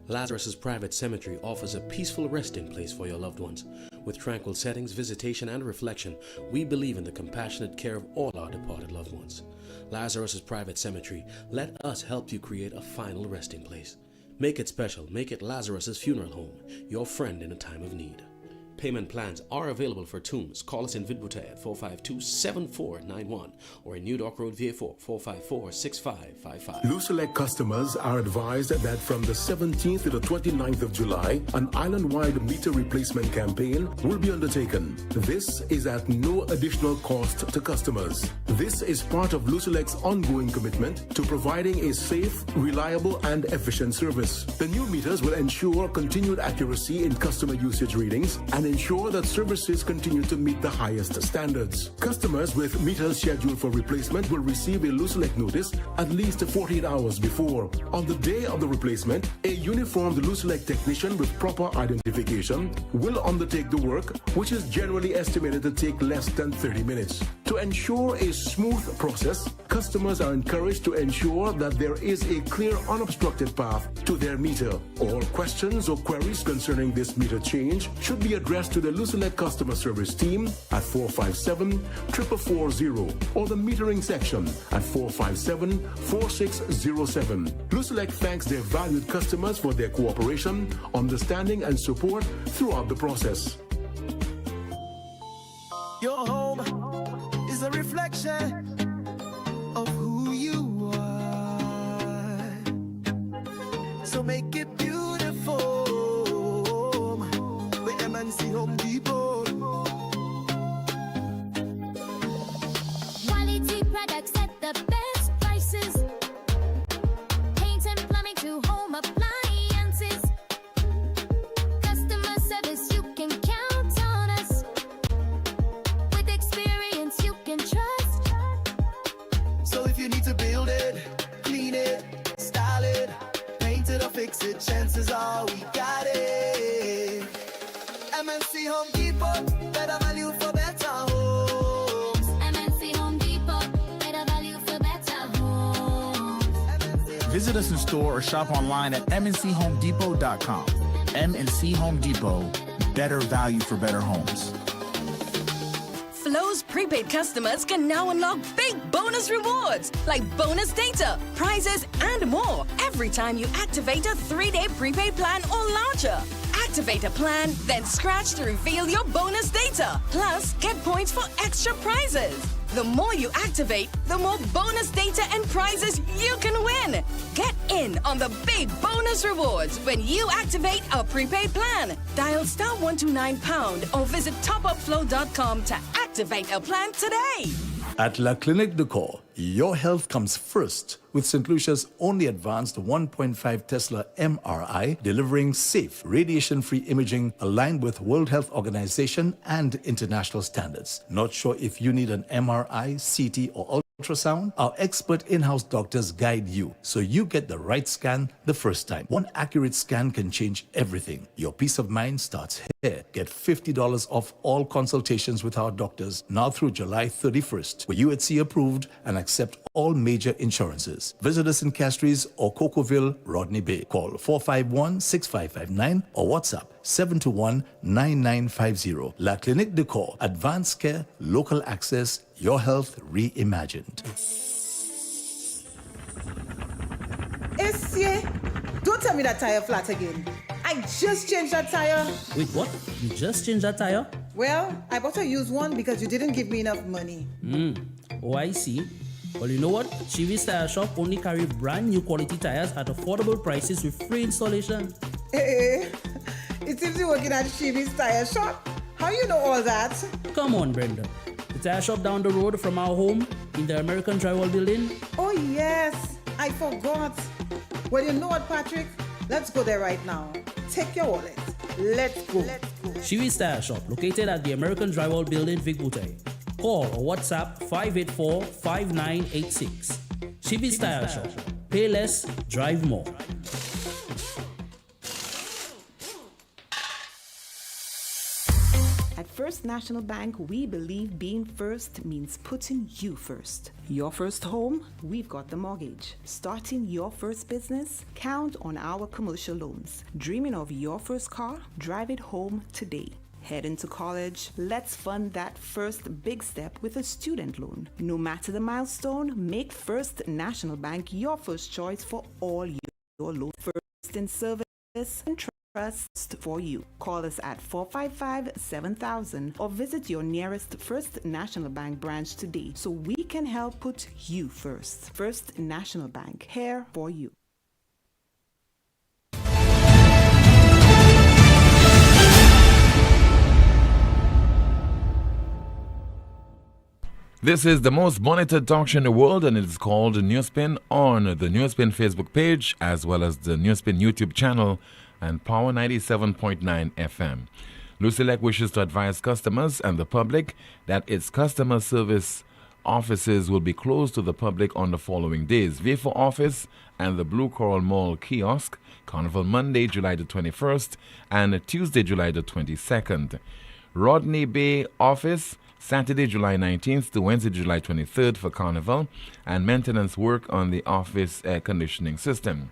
Lazarus's Private Cemetery offers a peaceful resting place for your loved ones. With tranquil settings, visitation, and reflection, we believe in the compassionate care of all our departed loved ones. Lazarus's Private Cemetery, let us help you create a final resting place. Make it special. Make it Lazarus's Funeral Home, your friend in a time of need. Payment plans are available for tombs. Call us in Vidbuta at 452-7491 or in New Dock Road, VA4, 454-6555. Luselect customers are advised that from the 17th to the 29th of July, an island-wide meter replacement campaign will be undertaken. This is at no additional cost to customers. This is part of Luselect's ongoing commitment to providing a safe, reliable, and efficient service. The new meters will ensure continued accuracy in customer usage readings and ensure that services continue to meet the highest standards. Customers with meters scheduled for replacement will receive a Luselect notice at least 48 hours before. On the day of the replacement, a uniformed Luselect technician with proper identification will undertake the work, which is generally estimated to take less than 30 minutes. To ensure a smooth process, customers are encouraged to ensure that there is a clear, unobstructed path to their meter. All questions or queries concerning this meter change should be addressed to the Luselect customer service team at 457-4440 or the metering section at 457-4607. Luselect thanks their valued customers for their cooperation, understanding, and support throughout the process. Your home is a reflection of who you are. So make it beautiful. See Home Depot. Quality products at the best prices. Paint and plumbing to home appliances. Customer service, you can count on us. With experience, you can trust. So if you need to build it, clean it, style it, paint it or fix it, chances are we got it. MNC Home Depot, better value for better homes. MNC Home Depot, better value for better homes. Visit us in store or shop online at mnchomedepot.com. MNC Home Depot, better value for better homes. Flo's prepaid customers can now unlock big bonus rewards like bonus data, prizes, and more every time you activate a 3-day prepaid plan or launcher. Activate a plan, then scratch to reveal your bonus data. Plus, get points for extra prizes. The more you activate, the more bonus data and prizes you can win. Get in on the big bonus rewards when you activate a prepaid plan. Dial *129# or visit topupflow.com to activate a plan today. At La Clinique de Corps, your health comes first with St. Lucia's only advanced 1.5 Tesla MRI, delivering safe, radiation-free imaging aligned with World Health Organization and international standards. Not sure if you need an MRI, CT, or ultrasound? Our expert in-house doctors guide you so you get the right scan the first time. One accurate scan can change everything. Your peace of mind starts here. Get $50 off all consultations with our doctors now through July 31st. We're UHC approved and accept all major insurances. Visit us in Castries or Cocoville, Rodney Bay. Call 451-6559 or WhatsApp 721-9950. La Clinique de Corps. Advanced care, local access, your health reimagined. Essie, don't tell me that tire flat again. I just changed that tire. Wait, what? You just changed that tire? Well, I bought a used one because you didn't give me enough money. Oh, I see. Well, you know what? Chivi's Tire Shop only carry brand new quality tires at affordable prices with free installation. Hey, it seems you're working at Chivi's Tire Shop. How you know all that? Come on, Brenda. The tire shop down the road from our home in the American Drywall Building. Oh, yes. I forgot. Well, you know what, Patrick? Let's go there right now. Take your wallet. Let's go. Chivi's Tire Shop, located at the American Drywall Building, Vic Bouteille. Call or WhatsApp 584-5986. Chivi's Tire Shop. Pay less, drive more. At First National Bank, we believe being first means putting you first. Your first home, we've got the mortgage. Starting your first business, count on our commercial loans. Dreaming of your first car? Drive it home today. Heading to college? Let's fund that first big step with a student loan. No matter the milestone, make First National Bank your first choice for all your loans. First in service and trust for you. Call us at 455-7000 or visit your nearest First National Bank branch today so we can help put you first. First National Bank, here for you. This is the most monitored talk show in the world, and it is called NewsSpin on the NewsSpin Facebook page, as well as the NewsSpin YouTube channel and Power 97.9 FM. Lucilec wishes to advise customers and the public that its customer service offices will be closed to the public on the following days: V4 office and the Blue Coral Mall kiosk, Carnival Monday, July the 21st, and Tuesday, July the 22nd. Rodney Bay office, Saturday, July 19th to Wednesday, July 23rd for Carnival and maintenance work on the office air conditioning system.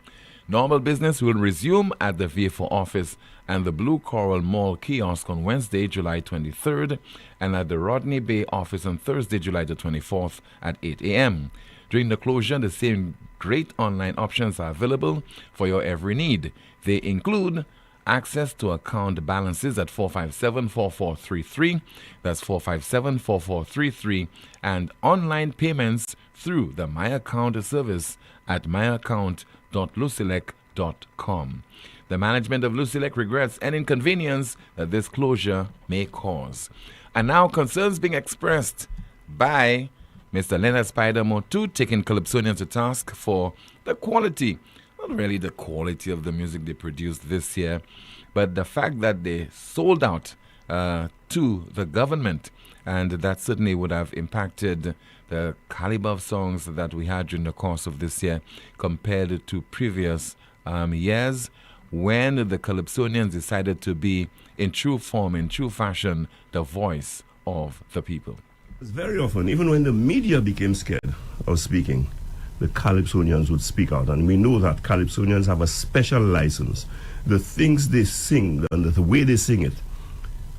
Normal business will resume at the V4 office and the Blue Coral Mall kiosk on Wednesday, July 23rd, and at the Rodney Bay office on Thursday, July the 24th at 8 a.m. During the closure, the same great online options are available for your every need. They include access to account balances at 457-4433, that's 457-4433, and online payments through the My Account service at myaccount.lucilec.com. The management of Lucilec regrets any inconvenience that this closure may cause. And now concerns being expressed by Mr. Leonard Spider Motu, taking Calypsonians to task for the quality, not really the quality of the music they produced this year, but the fact that they sold out to the government, and that certainly would have impacted the caliber of songs that we had during the course of this year compared to previous years, when the Calypsonians decided to be in true form, in true fashion, the voice of the people. Very often, even when the media became scared of speaking, the Calypsonians would speak out. And we know that Calypsonians have a special license. The things they sing and the way they sing it,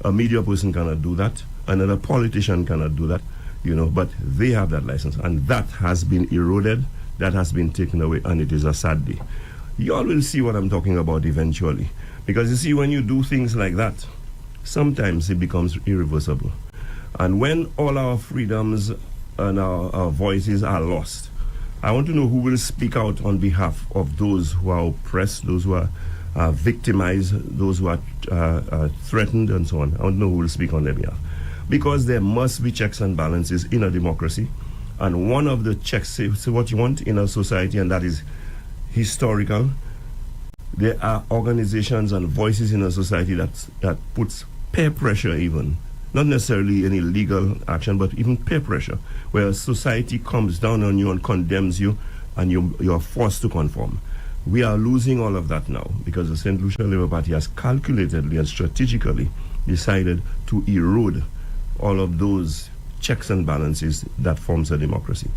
a media person cannot do that, another politician cannot do that, but they have that license. And that has been eroded, that has been taken away, and it is a sad day. You all will see what I'm talking about eventually. Because you see, when you do things like that, sometimes it becomes irreversible. And when all our freedoms and our voices are lost, I want to know who will speak out on behalf of those who are oppressed, those who are victimized, those who are threatened, and so on. I want to know who will speak on their behalf. Because there must be checks and balances in a democracy. And one of the checks is what you want in a society, and that is historical. There are organizations and voices in a society that puts peer pressure even. Not necessarily any legal action, but even peer pressure, where society comes down on you and condemns you, and you're forced to conform. We are losing all of that now because the St. Lucia Labour Party has calculatedly and strategically decided to erode all of those checks and balances that forms a democracy.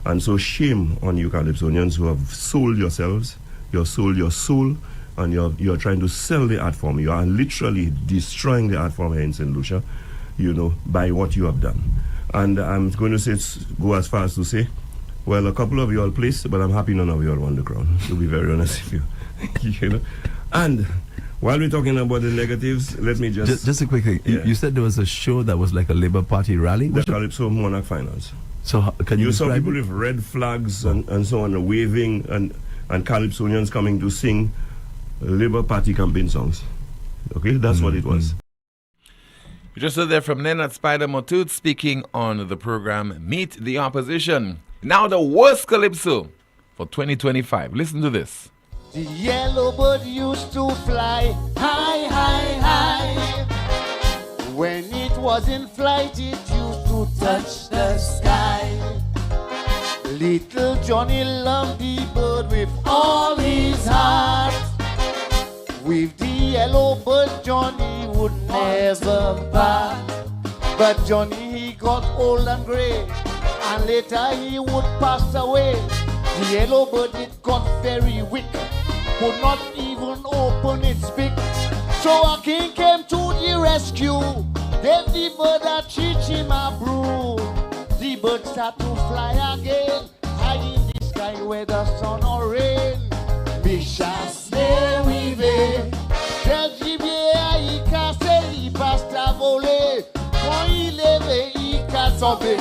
And so shame on you Calypsonians who have sold yourselves, you sold your soul, and you're trying to sell the art form. You are literally destroying the art form here in St. Lucia, by what you have done. And I'm going to go as far as to say, well, a couple of you all placed, but I'm happy none of you all won the crown, to be very honest with you. And while we're talking about the negatives, let me just a quick thing. Yeah. You said there was a show that was like a Labour Party rally? The Calypso Monarch Finals. So can you saw describe people it? with red flags and so on, waving, and Calypsonians coming to sing Labour Party campaign songs. Okay, that's what it was. You just heard there from Nenad Spider Motut speaking on the program Meet the Opposition. Now the worst Calypso for 2025. Listen to this. The yellow bird used to fly high, high, high. When it was in flight, it used to touch the sky. Little Johnny loved the bird with all his heart. With the yellow bird, Johnny would never part. But Johnny, he got old and grey, and later he would pass away. The yellow bird, it got very weak, could not even open its beak. So a king came to the rescue, gave the bird a teach him a brew. The bird start to fly again, high in the sky where the sun or rain. Bichas dérivé, tel gibier il casse, il passe à voler. Quand il lève, il casse en paix.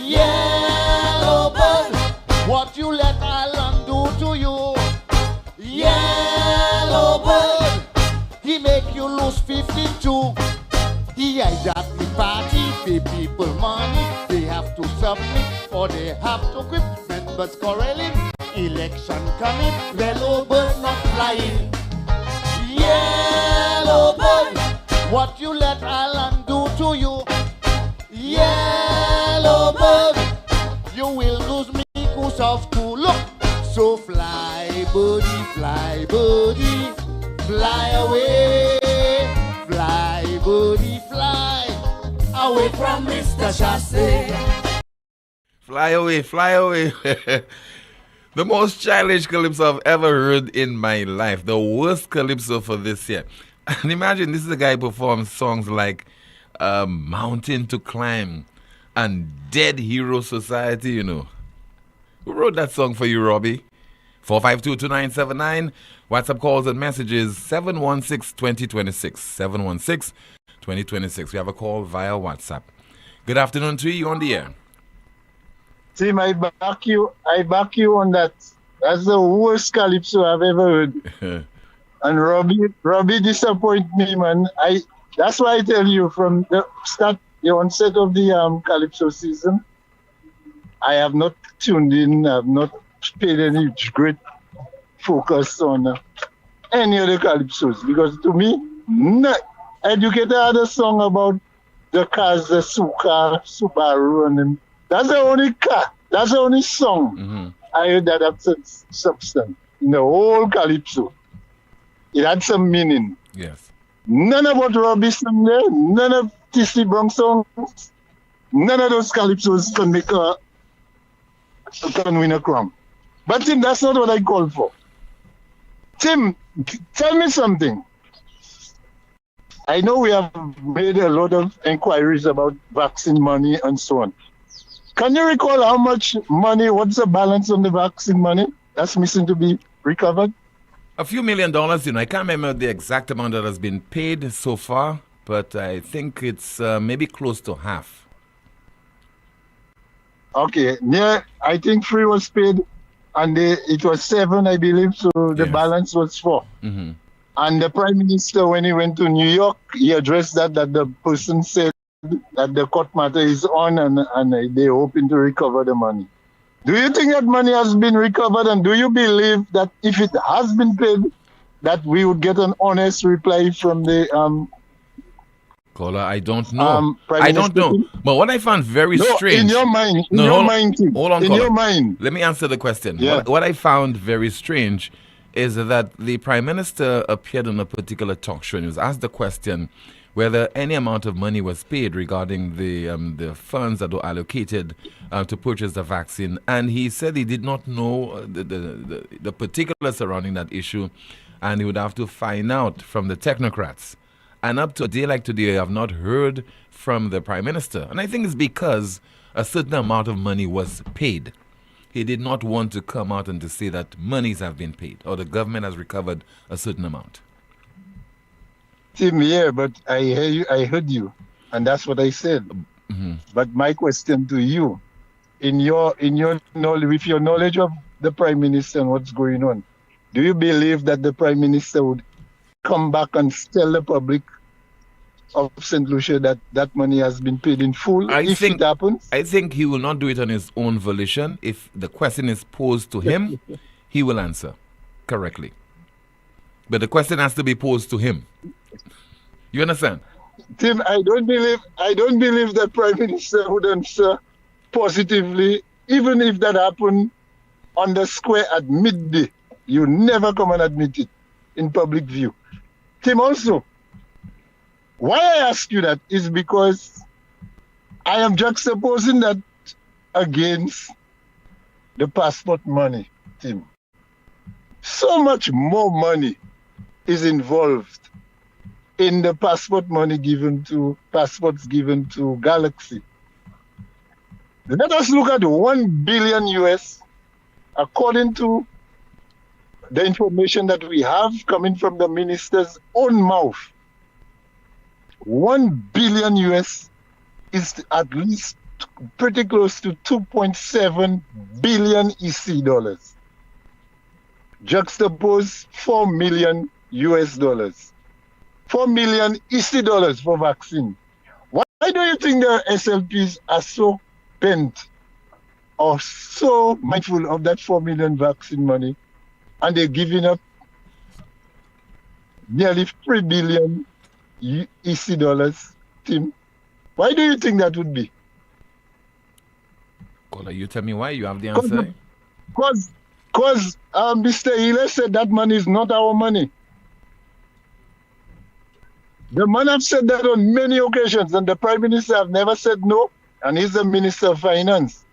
Yellow bird, what you let Alan do to you? Yellow bird, he make you lose 52. He hijack the party, pay people money. They have to submit or they have to quit. Members quarreling, election coming. Yellow bird not flying. Yellow bird, what you let Alan do to you? Yellow bird, you will lose me because of to look. So fly birdie, fly away. Fly birdie, fly away from Mr. Chassé. Fly away, fly away. The most childish Calypso I've ever heard in my life. The worst Calypso for this year. And imagine this is a guy who performs songs like Mountain to Climb and Dead Hero Society, Who wrote that song for you, Robbie? 452-2979. WhatsApp calls and messages 716-2026. 716-2026. We have a call via WhatsApp. Good afternoon to you on the air. Tim, I back you on that. That's the worst Calypso I've ever heard. And Robbie disappoint me, man. That's why I tell you from the onset of the Calypso season, I have not tuned in. I have not paid any great focus on any of the Calypsos, because to me, Educator had a song about the cars, the Subaru, and that's the only car. That's the only song I heard that had substance in the whole Calypso. It had some meaning. Yes. None of what Robbie sang there, none of T.C. Brown songs, none of those Calypsos can win a crown. But Tim, that's not what I called for. Tim, tell me something. I know we have made a lot of inquiries about vaccine money and so on. Can you recall how much money, what's the balance on the vaccine money that's missing to be recovered? A few $1 million, I can't remember the exact amount that has been paid so far, but I think it's maybe close to half. Okay, yeah, I think 3 was paid, and it was 7, I believe, so the balance was 4. Mm-hmm. And the Prime Minister, when he went to New York, he addressed that the person said that the court matter is on and they're hoping to recover the money. Do you think that money has been recovered, and do you believe that if it has been paid, that we would get an honest reply from the caller? I don't know. I don't know. But what I found very strange. In your mind, hold on, in caller. your mind. Let me answer the question. Yeah. What I found very strange is that the Prime Minister appeared on a particular talk show and he was asked the question, whether any amount of money was paid regarding the funds that were allocated to purchase the vaccine. And he said he did not know the particulars surrounding that issue, and he would have to find out from the technocrats. And up to a day like today, I have not heard from the Prime Minister. And I think it's because a certain amount of money was paid. He did not want to come out and to say that monies have been paid or the government has recovered a certain amount. Tim, yeah, but I heard you, and that's what I said. Mm-hmm. But my question to you, in your knowledge, with your knowledge of the Prime Minister and what's going on, do you believe that the Prime Minister would come back and tell the public of St. Lucia that that money has been paid in full if it happens? I think he will not do it on his own volition. If the question is posed to him, he will answer correctly. But the question has to be posed to him. You understand? Tim, I don't believe the Prime Minister would answer positively, even if that happened on the square at midday. You never come and admit it in public view. Tim, also, why I ask you that is because I am juxtaposing that against the passport money, Tim. So much more money is involved in the passports given to Galaxy. Let us look at 1 billion US, according to the information that we have coming from the minister's own mouth. 1 billion US is at least pretty close to 2.7 billion EC dollars. Juxtapose 4 million US dollars. 4 million EC dollars for vaccine. Why do you think the SLPs are so bent or so mindful of that 4 million vaccine money, and they're giving up nearly 3 billion EC dollars, Tim? Why do you think that would be? Kola, you tell me why. You have the answer. Because Mr. Hiller said that money is not our money. The man have said that on many occasions, and the Prime Minister have never said no, and he's the Minister of Finance.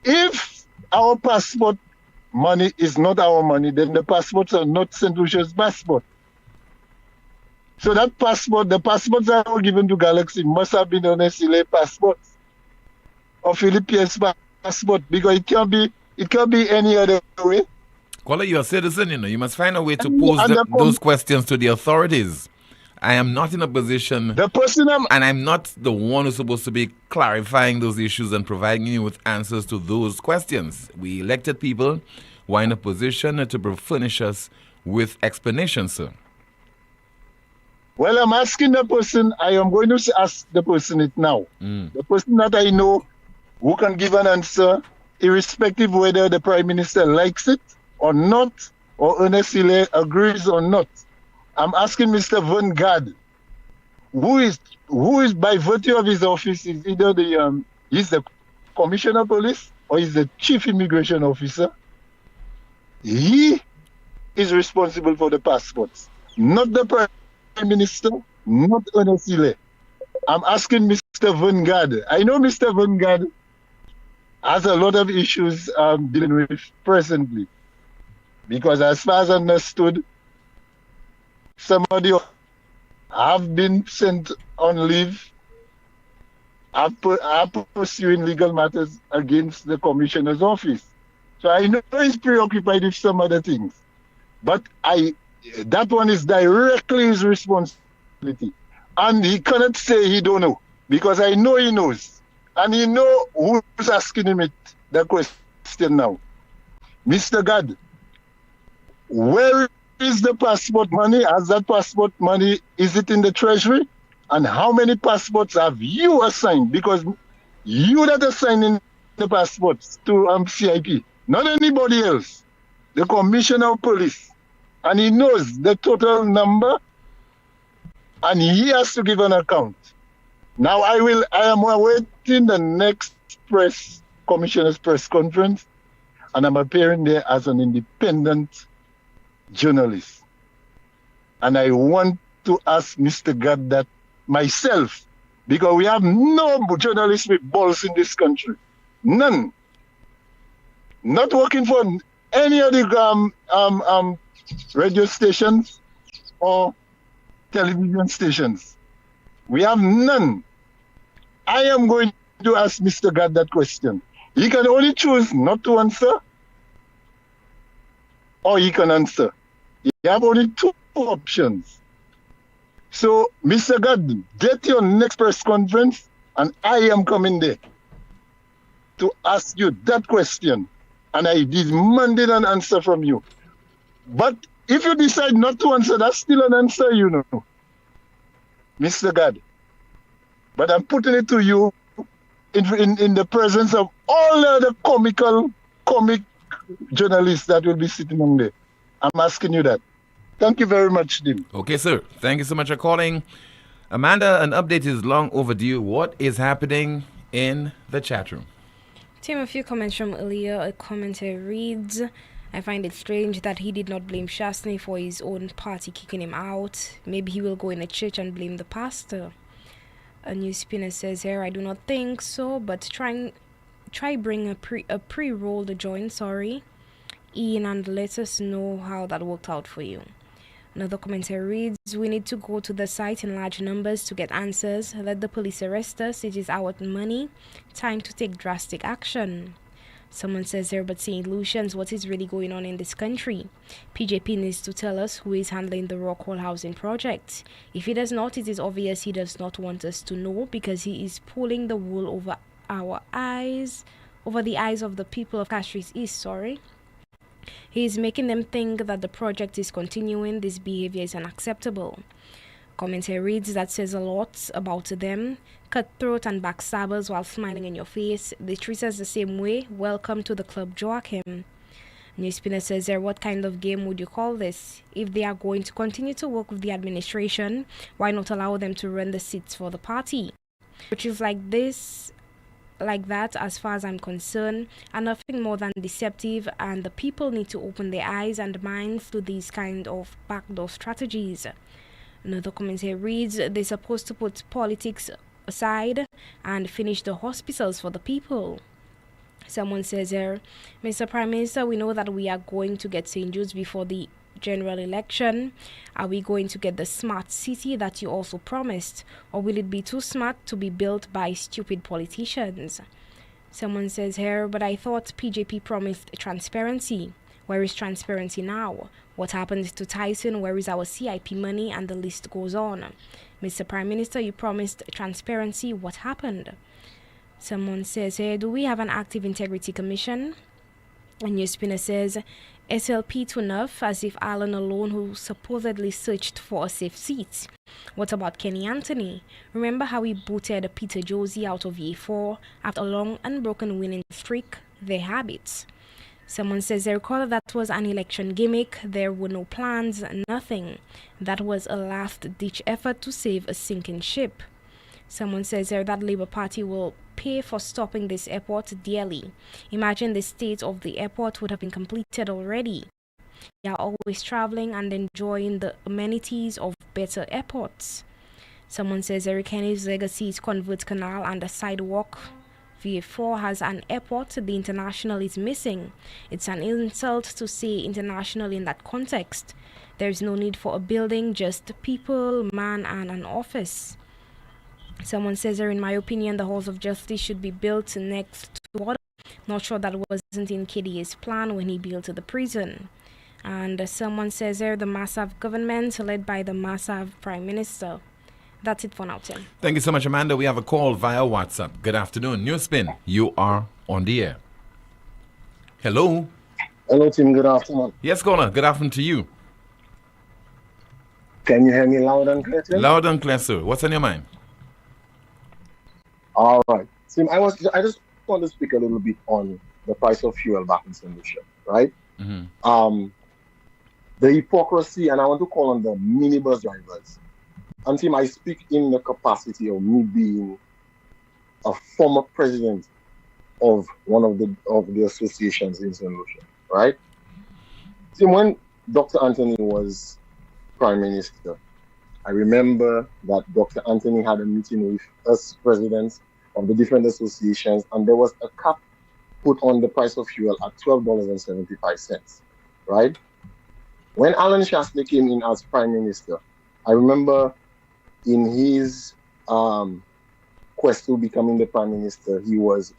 If our passport money is not our money, then the passports are not St. Lucia's passport. So that passport, the passports that were given to Galaxy must have been honestly passports or Philippines passport, because it can't be any other way. Kola, you're a citizen, you know. You must find a way to pose those questions to the authorities. I am not in a position, and I'm not the one who's supposed to be clarifying those issues and providing you with answers to those questions. We elected people who are in a position to furnish us with explanations, sir. Well, I'm asking the person, I am going to ask the person it now. The person that I know who can give an answer, irrespective whether the Prime Minister likes it or not, or Ernest Hiller agrees or not. I'm asking Mr. Van Gaard, who is by virtue of his office, is either he's the Commissioner of Police or he's the Chief Immigration Officer. He is responsible for the passports, not the Prime Minister, not Ernest Hiller. I'm asking Mr. Van Gaard. I know Mr. Van Gaard has a lot of issues dealing with presently, because as far as I understood, somebody have been sent on leave, are pursuing legal matters against the Commissioner's office. So I know he's preoccupied with some other things. But that one is directly his responsibility. And he cannot say he don't know, because I know he knows. And he know who's asking him the question now. Mr. Gadd, where is the passport money? Has that passport money, is it in the treasury? And how many passports have you assigned? Because you that assigning the passports to CIP, not anybody else. The Commissioner of Police. And he knows the total number, and he has to give an account. Now I am awaiting the next Commissioner's press conference, and I'm appearing there as an independent journalist. And I want to ask Mr. Gadd that myself, because we have no journalists with balls in this country. None. Not working for any of the radio stations or television stations. We have none. I am going to ask Mr. God that question. He can only choose not to answer, or he can answer. You have only two options. So, Mr. God, get your next press conference, and I am coming there to ask you that question. And I demanded an answer from you. But if you decide not to answer, that's still an answer, you know, Mr. God. But I'm putting it to you in the presence of all the comic journalists that will be sitting on there. I'm asking you that. Thank you very much, Dim. Okay, sir. Thank you so much for calling. Amanda, an update is long overdue. What is happening in the chat room? Tim, a few comments from earlier. A commenter reads, I find it strange that he did not blame Shastney for his own party kicking him out. Maybe he will go in a church and blame the pastor. A NewsSpinner says here, I do not think so, but try bring a pre-rolled joint, Ian, and let us know how that worked out for you. Another commenter reads, we need to go to the site in large numbers to get answers. Let the police arrest us. It is our money. Time to take drastic action. Someone says there, but St. Lucians, what is really going on in this country? PJP needs to tell us who is handling the Rockwall housing project. If he does not, it is obvious he does not want us to know, because he is pulling the wool over the eyes of the people of Castries East, He is making them think that the project is continuing. This behavior is unacceptable. Commentary reads, that says a lot about them. Cutthroat and backstabbers while smiling in your face. They treat us the same way. Welcome to the club, Joachim. NewsSpinner says there, what kind of game would you call this? If they are going to continue to work with the administration, why not allow them to run the seats for the party? Issues like that, as far as I'm concerned, are nothing more than deceptive, and the people need to open their eyes and minds to these kind of backdoor strategies. Another commentator reads, they're supposed to put politics aside and finish the hospitals for the people. Someone says here, Mr. Prime Minister, we know that we are going to get St. Jude's before the general election. Are we going to get the smart city that you also promised, or will it be too smart to be built by stupid politicians? Someone says here, but I thought PJP promised transparency. Where is transparency now? What happened to Tyson? Where is our CIP money? And the list goes on. Mr. Prime Minister, you promised transparency. What happened? Someone says here, do we have an active integrity commission? And NewsSpinner says, SLP to enough, as if Alan alone who supposedly searched for a safe seat. What about Kenny Anthony? Remember how he booted Peter Josie out of Year 4 after a long unbroken winning streak? Their habits. Someone says they recall that was an election gimmick. There were no plans, nothing. That was a last-ditch effort to save a sinking ship. Someone says there that Labour Party will pay for stopping this airport dearly. Imagine the state of the airport would have been completed already. They are always traveling and enjoying the amenities of better airports. Someone says Eric Henry's legacy is Convert Canal and a sidewalk. VA4 has an airport, the international is missing. It's an insult to say international in that context. There is no need for a building, just people, man, and an office. Someone says there, in my opinion, the halls of justice should be built next to water. Not sure that wasn't in KDA's plan when he built the prison. And someone says there, the Massive government led by the Massive Prime Minister. That's it for now, Tim. Thank you so much, Amanda. We have a call via WhatsApp. Good afternoon. NewsSpin, you are on the air. Hello. Hello, Tim. Good afternoon. Yes, caller. Good afternoon to you. Can you hear me loud and clear, Tim? Loud and clear, sir. What's on your mind? All right. Tim, I just want to speak a little bit on the price of fuel back in St. Lucia, right? Mm-hmm. The hypocrisy, and I want to call on the minibus drivers. And Tim, I speak in the capacity of me being a former president of one of the associations in St. Lucia, right? Tim, when Dr. Anthony was Prime Minister, I remember that Dr. Anthony had a meeting with us presidents of the different associations, and there was a cap put on the price of fuel at $12.75, right? When Alan Shastley came in as Prime Minister, I remember in his quest to becoming the Prime Minister, he was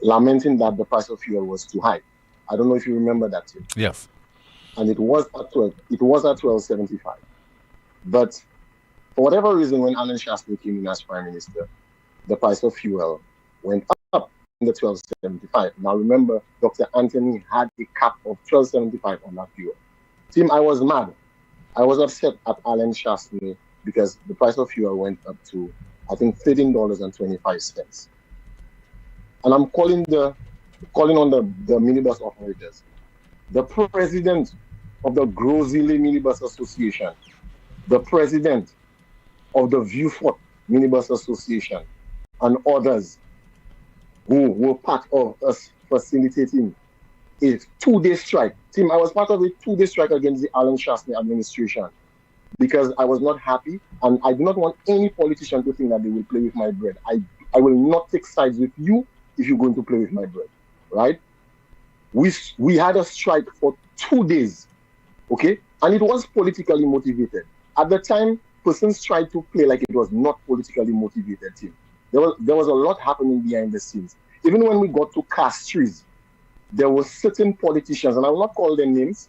lamenting that the price of fuel was too high. I don't know if you remember that, Tim. Yes. And it was at 12.75. But for whatever reason, when Alan Shastley came in as Prime Minister, the price of fuel went up in the 12.75. Now remember, Dr. Anthony had a cap of 12.75 on that fuel. Tim, I was mad. I was upset at Alan Shastley because the price of fuel went up to, I think, $13.25. And I'm calling on the minibus operators. The president of the Grozile Minibus Association, the president of the Viewfort Minibus Association, and others who were part of us facilitating a 2-day strike. Tim, I was part of a 2-day strike against the Alan Shastley administration because I was not happy, and I do not want any politician to think that they will play with my bread. I will not take sides with you if you're going to play with my bread, right? We had a strike for 2 days, okay? And it was politically motivated. At the time, persons tried to play like it was not politically motivated, Tim. There was a lot happening behind the scenes. Even when we got to Castries, there were certain politicians, and I will not call their names,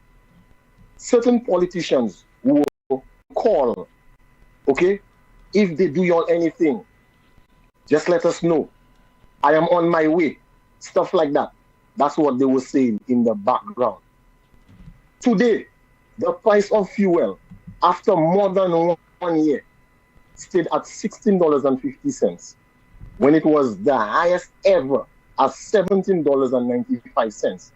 certain politicians who will call, okay, if they do you all anything, just let us know. I am on my way. Stuff like that. That's what they were saying in the background. Today, the price of fuel, after more than 1 year, stayed at $16.50, when it was the highest ever at $17.95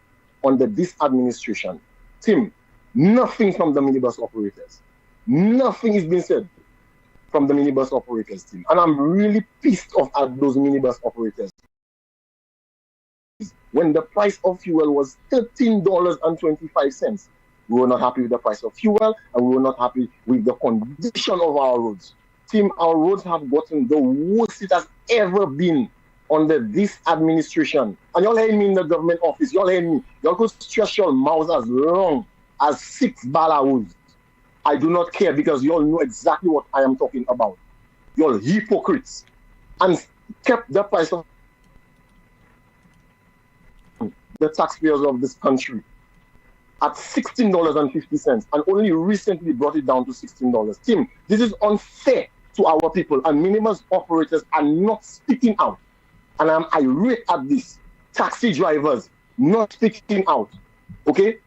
under this administration. Tim, nothing from the minibus operators. Nothing is being said from the minibus operators, Tim. And I'm really pissed off at those minibus operators. When the price of fuel was $13.25, we were not happy with the price of fuel, and we were not happy with the condition of our roads. Tim, our roads have gotten the worst it has ever been under this administration. And y'all heard me in the government office, y'all heard me. Y'all could stretch your mouths as long as 6 balloons. I do not care because y'all know exactly what I am talking about. Y'all hypocrites. And kept the price of the taxpayers of this country at $16.50 and only recently brought it down to $16. Tim, this is unfair to our people, and minibus operators are not speaking out. And I'm irate at this. Taxi drivers not speaking out. Okay?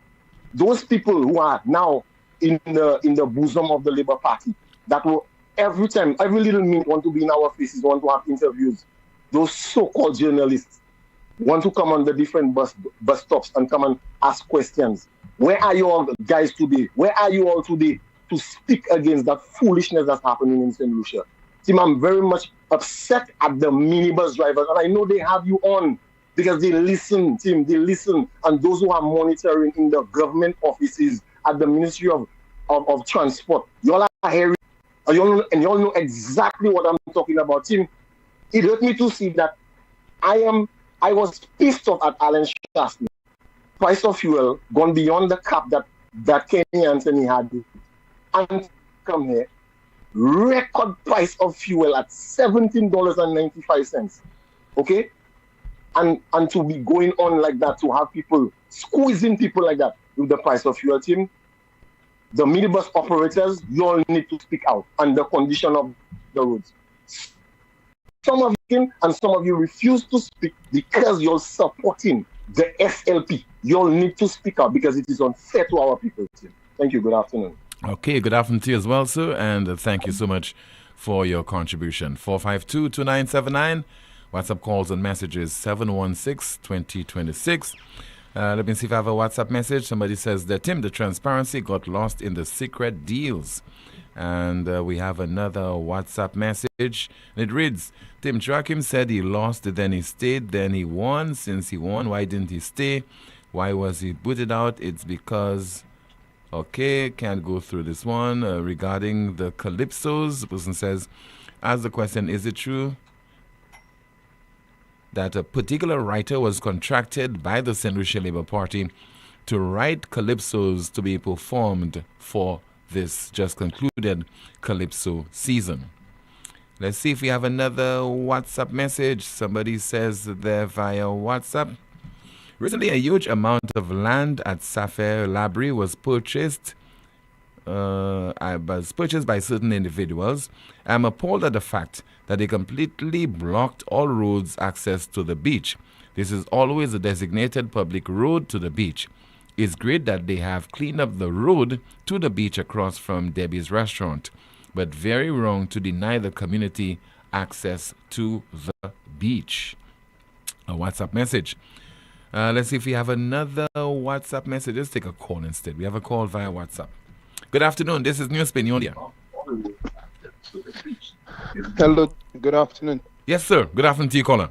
Those people who are now in the bosom of the Labour Party, that will every time, every little minute want to be in our faces, want to have interviews. Those so-called journalists want to come on the different bus stops and come and ask questions. Where are you all guys today? Where are you all today to speak against that foolishness that's happening in St. Lucia? Tim, I'm very much upset at the minibus drivers, and I know they have you on because they listen, Tim, they listen. And those who are monitoring in the government offices at the Ministry of Transport, y'all are hearing, and y'all know exactly what I'm talking about. Tim, it hurt me to see that I was pissed off at Alan Shastley. Price of fuel gone beyond the cap that Kenny Anthony had. And come here, record price of fuel at $17.95. Okay? And to be going on like that, to have people squeezing people like that with the price of fuel, Tim, the minibus operators, you all need to speak out on the condition of the roads. Some of you can, and some of you refuse to speak because you're supporting the SLP. You all need to speak out because it is unfair to our people, Tim. Thank you. Good afternoon. Okay, good afternoon to you as well, sir, and thank you so much for your contribution. 452-2979, WhatsApp calls and messages 716-2026. Let me see if I have a WhatsApp message. Somebody says that, Tim, the transparency got lost in the secret deals. And we have another WhatsApp message. It reads, Tim, Juakim said he lost, then he stayed, then he won. Since he won, why didn't he stay? Why was he booted out? It's because Okay, can't go through this one. Regarding the Calypsos, the person says, ask the question, is it true that a particular writer was contracted by the St. Lucia Labour Party to write Calypsos to be performed for this just concluded Calypso season? Let's see if we have another WhatsApp message. Somebody says there via WhatsApp. Recently, a huge amount of land at Sapphire Labrie was purchased by certain individuals. I'm appalled at the fact that they completely blocked all roads access to the beach. This is always a designated public road to the beach. It's great that they have cleaned up the road to the beach across from Debbie's restaurant, but very wrong to deny the community access to the beach. A WhatsApp message. Let's see if we have another WhatsApp message. Let's take a call instead. We have a call via WhatsApp. Good afternoon. This is NewsSpin. You're on here. Hello. Good afternoon. Yes, sir. Good afternoon to you, caller.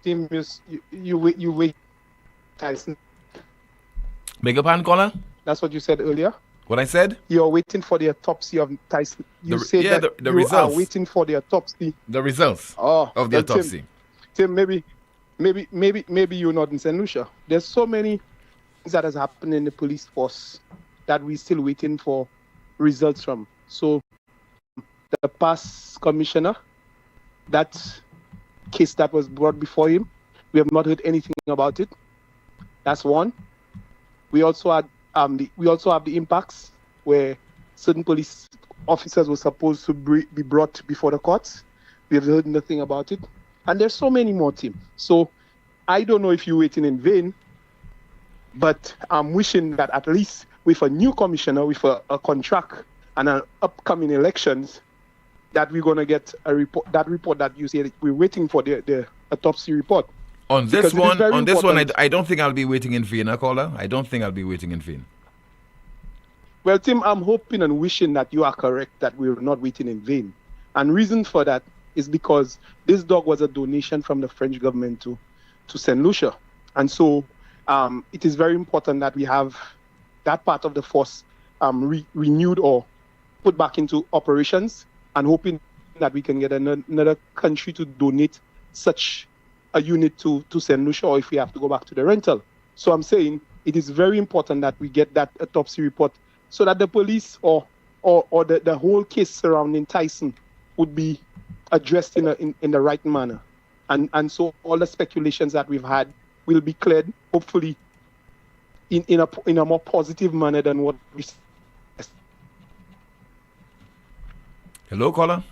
Tim, you wait, Tyson. Beg your pardon, caller? That's what you said earlier. What I said? You're waiting for the autopsy of Tyson. You said that the you results. are waiting for the autopsy. The results of the autopsy. Tim, maybe you're not in St. Lucia. There's so many things that has happened in the police force that we're still waiting for results from. So the past commissioner, that case that was brought before him, we have not heard anything about it. That's one. We also had have the impacts where certain police officers were supposed to be brought before the courts. We have heard nothing about it. And there's so many more, Tim. So I don't know if you're waiting in vain, but I'm wishing that at least with a new commissioner, with a contract and an upcoming elections, that we're going to get a report, that you say we're waiting for the autopsy report. On this one, I don't think I'll be waiting in vain, caller. I don't think I'll be waiting in vain. Well, Tim, I'm hoping and wishing that you are correct, that we're not waiting in vain. And reason for that is because this dog was a donation from the French government to St. Lucia. And so it is very important that we have that part of the force renewed or put back into operations, and hoping that we can get another country to donate such a unit to St. Lucia, or if we have to go back to the rental. So I'm saying it is very important that we get that autopsy report so that the police or the whole case surrounding Tyson would be addressed in the right manner. And so all the speculations that we've had will be cleared, hopefully in a more positive manner than what we see. Hello, caller.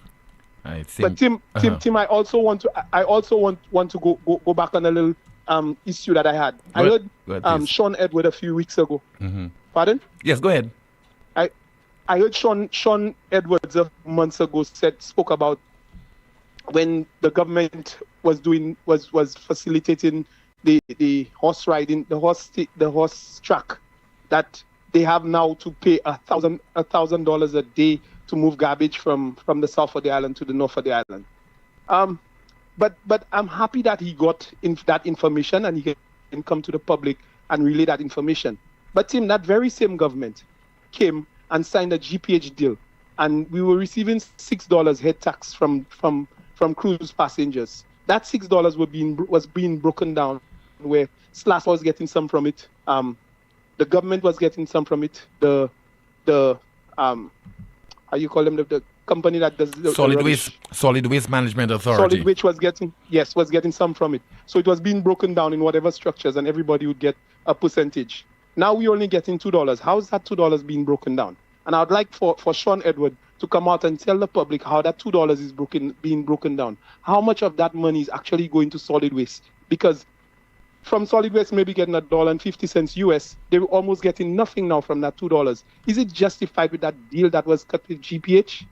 I think. But Tim, I also want to go back on a little issue that I had. I heard Sean Edward a few weeks ago. Mm-hmm. Pardon? Yes, go ahead. I heard Sean Edwards a few months ago spoke about when the government was facilitating the horse riding, the horse track, that they have now to pay $1,000 a day to move garbage from the south of the island to the north of the island. But I'm happy that he got that information and he can come to the public and relay that information. But Tim, that very same government came and signed a GPH deal, and we were receiving $6 head tax from cruise passengers. That $6 was being broken down, where SLAS was getting some from it, the government was getting some from it, the how you call them, the company that does the Solid Waste Management Authority. Solid Waste was getting some from it. So it was being broken down in whatever structures, and everybody would get a percentage. Now we're only getting $2. How is that $2 being broken down? And I'd like for Sean Edward to come out and tell the public how that $2 is being broken down. How much of that money is actually going to solid waste? Because from solid waste maybe getting $1.50 US, they're almost getting nothing now from that $2. Is it justified with that deal that was cut with GPH?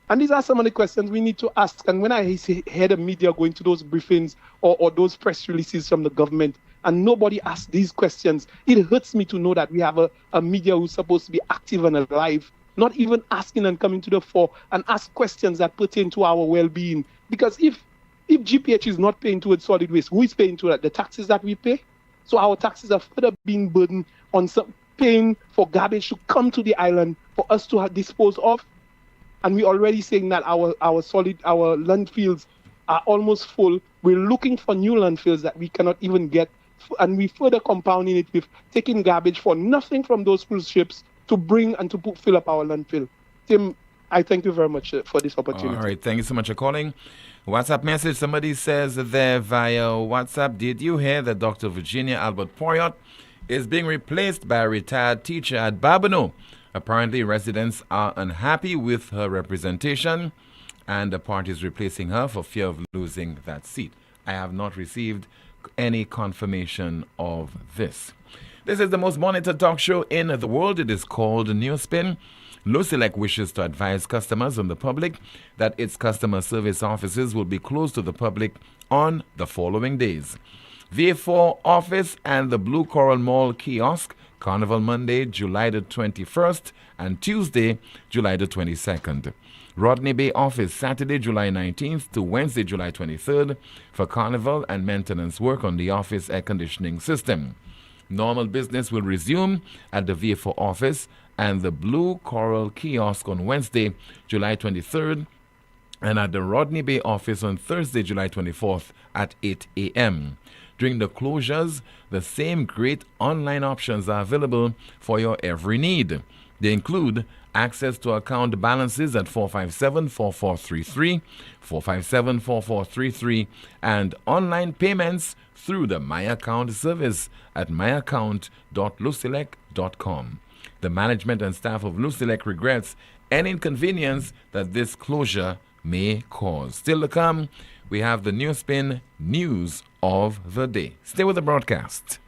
And these are some of the questions we need to ask. And when I hear the media going to those briefings or those press releases from the government, and nobody asks these questions, it hurts me to know that we have a media who's supposed to be active and alive, not even asking and coming to the fore and ask questions that pertain to our well-being. Because if GPH is not paying towards solid waste, who is paying to that? The taxes that we pay? So our taxes are further being burdened on some paying for garbage to come to the island for us to dispose of. And we're already saying that our landfills are almost full. We're looking for new landfills that we cannot even get. And we further compounding it with taking garbage for nothing from those cruise ships to bring and to fill up our landfill. Tim, I thank you very much for this opportunity. All right, thank you so much for calling. WhatsApp message, somebody says there via WhatsApp, did you hear that Dr. Virginia Albert Poyot is being replaced by a retired teacher at Babonneau? Apparently, residents are unhappy with her representation, and the party is replacing her for fear of losing that seat. I have not received any confirmation of this. This is the most monitored talk show in the world. It is called NewsSpin. Lucilec wishes to advise customers and the public that its customer service offices will be closed to the public on the following days: VA4 office and the Blue Coral Mall kiosk, Carnival Monday, July the 21st, and Tuesday, July the 22nd. Rodney Bay office, Saturday, July 19th to Wednesday, July 23rd, for carnival and maintenance work on the office air conditioning system. Normal business will resume at the VA4 office and the Blue Coral kiosk on Wednesday, July 23rd, and at the Rodney Bay office on Thursday, July 24th at 8 a.m. During the closures, the same great online options are available for your every need. They include access to account balances at 457-4433, 457-4433, and online payments through the My Account service at myaccount.lucilec.com. The management and staff of Lucilec regrets any inconvenience that this closure may cause. Still to come, we have the NewsSpin news of the day. Stay with the broadcast.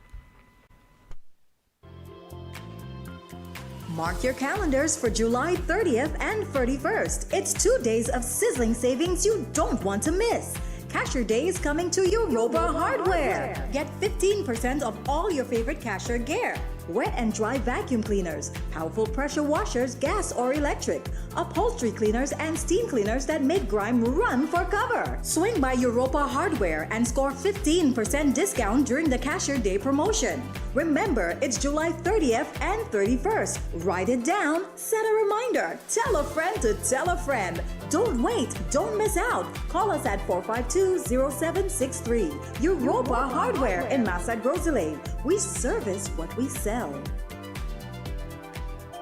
Mark your calendars for July 30th and 31st. It's 2 days of sizzling savings you don't want to miss. Cashier Day is coming to Europa Hardware. Get 15% off all your favorite cashier gear. Wet and dry vacuum cleaners, powerful pressure washers, gas or electric, upholstery cleaners, and steam cleaners that make grime run for cover. Swing by Europa Hardware and score 15% discount during the Cashier Day promotion. Remember, it's July 30th and 31st. Write it down, set a reminder, tell a friend to tell a friend. Don't wait, don't miss out. Call us at 452-0763. Europa Hardware in Massad Groselane. We service what we sell.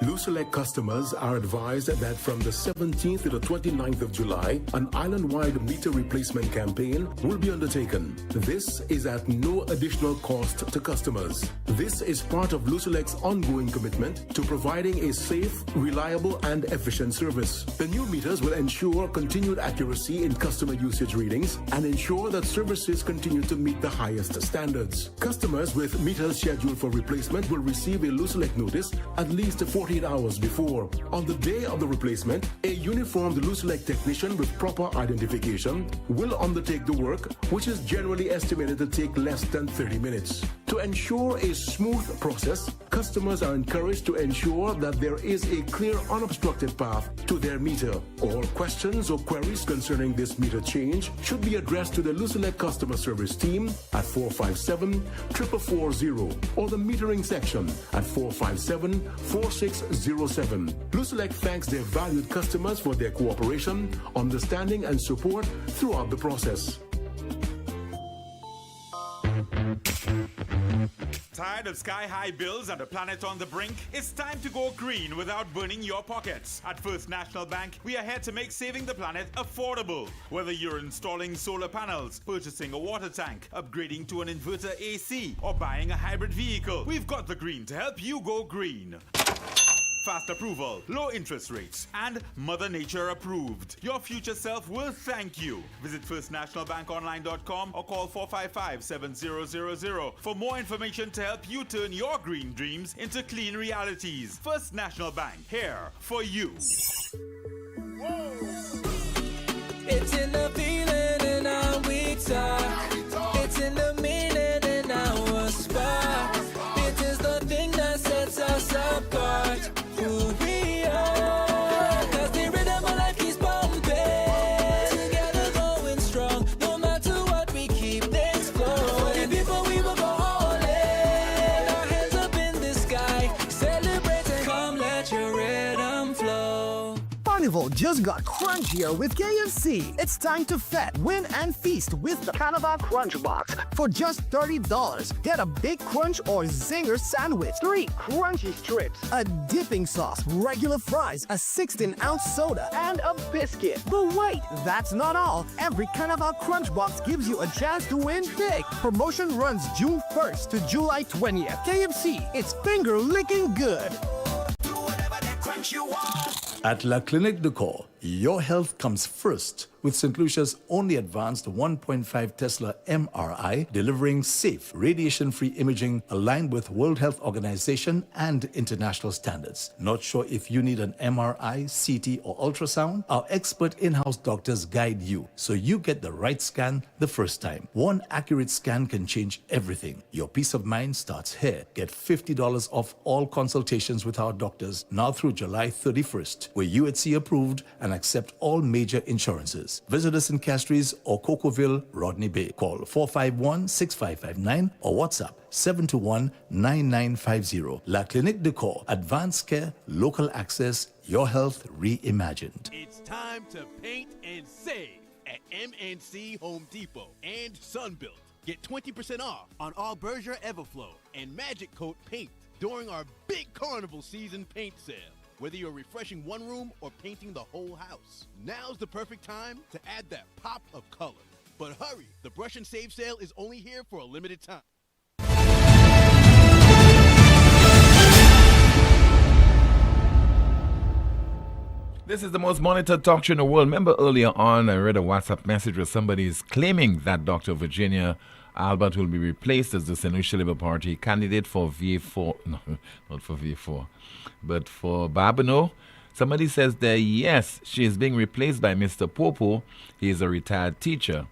Lucilec customers are advised that from the 17th to the 29th of July, an island-wide meter replacement campaign will be undertaken. This is at no additional cost to customers. This is part of Lucilec's ongoing commitment to providing a safe, reliable, and efficient service. The new meters will ensure continued accuracy in customer usage readings and ensure that services continue to meet the highest standards. Customers with meters scheduled for replacement will receive a Lucilec notice at least 48 hours before. On the day of the replacement, a uniformed Lucilec technician with proper identification will undertake the work, which is generally estimated to take less than 30 minutes. To ensure a smooth process, customers are encouraged to ensure that there is a clear, unobstructed path to their meter. All questions or queries concerning this meter change should be addressed to the Lucilec customer service team at 457-4440 or the metering section at 457-4607. Lucilec thanks their valued customers for their cooperation, understanding, and support throughout the process. Tired of sky-high bills and a planet on the brink? It's time to go green without burning your pockets. At First National Bank, we are here to make saving the planet affordable. Whether you're installing solar panels, purchasing a water tank, upgrading to an inverter AC, or buying a hybrid vehicle, we've got the green to help you go green. Fast approval, low interest rates, and Mother Nature approved. Your future self will thank you. Visit firstnationalbankonline.com or call 455-7000 for more information to help you turn your green dreams into clean realities. First National Bank, here for you. Whoa. It's in the feeling and how we talk. It's in the meaning and our spark. It is the thing that sets us apart. Who we are, 'cause the rhythm of life keeps pumping. Together going strong, no matter what, we keep things flowing. For the people we will go all in. Our hands up in the sky, say Carnival just got crunchier with KFC. It's time to fat, win, and feast with the Carnival Crunch Box. For just $30, get a Big Crunch or Zinger sandwich, 3 crunchy strips, a dipping sauce, regular fries, a 16-ounce soda, and a biscuit. But wait, that's not all. Every Carnival Crunch Box gives you a chance to win big. Promotion runs June 1st to July 20th. KFC, it's finger-licking good. At La Clinique de Corps, your health comes first with St. Lucia's only advanced 1.5 Tesla MRI, delivering safe, radiation-free imaging aligned with World Health Organization and international standards. Not sure if you need an MRI, CT, or ultrasound? Our expert in-house doctors guide you so you get the right scan the first time. One accurate scan can change everything. Your peace of mind starts here. Get $50 off all consultations with our doctors now through July 31st. We're UHC approved and accept all major insurances. Visit us in Castries or Cocoville, Rodney Bay. Call 451-6559 or WhatsApp 721-9950. La Clinique de Corps. Advanced care, local access, your health reimagined. It's time to paint and save at MNC Home Depot and Sunbelt. Get 20% off on all Berger Everflow and Magic Coat paint during our big carnival season paint sale. Whether you're refreshing one room or painting the whole house, now's the perfect time to add that pop of color. But hurry, the Brush and Save sale is only here for a limited time. This is the most monitored talk show in the world. Remember earlier on, I read a WhatsApp message where somebody is claiming that Dr. Virginia Albert will be replaced as the St. Lucia Labour Party candidate for VA4. No, not for VA4, but for Babino. Somebody says that yes, she is being replaced by Mr. Popo. He is a retired teacher.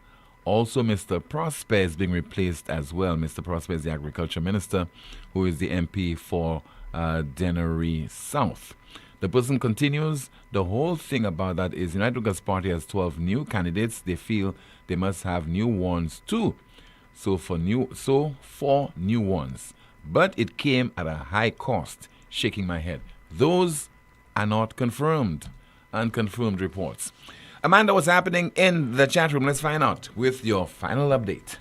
Also, Mr. Prosper is being replaced as well. Mr. Prosper is the Agriculture Minister, who is the MP for Dennery South. The person continues, the whole thing about that is United Workers' Party has 12 new candidates. They feel they must have new ones too. So for new ones. But it came at a high cost. Shaking my head. Those are not confirmed. Unconfirmed reports. Amanda, what's happening in the chat room? Let's find out with your final update.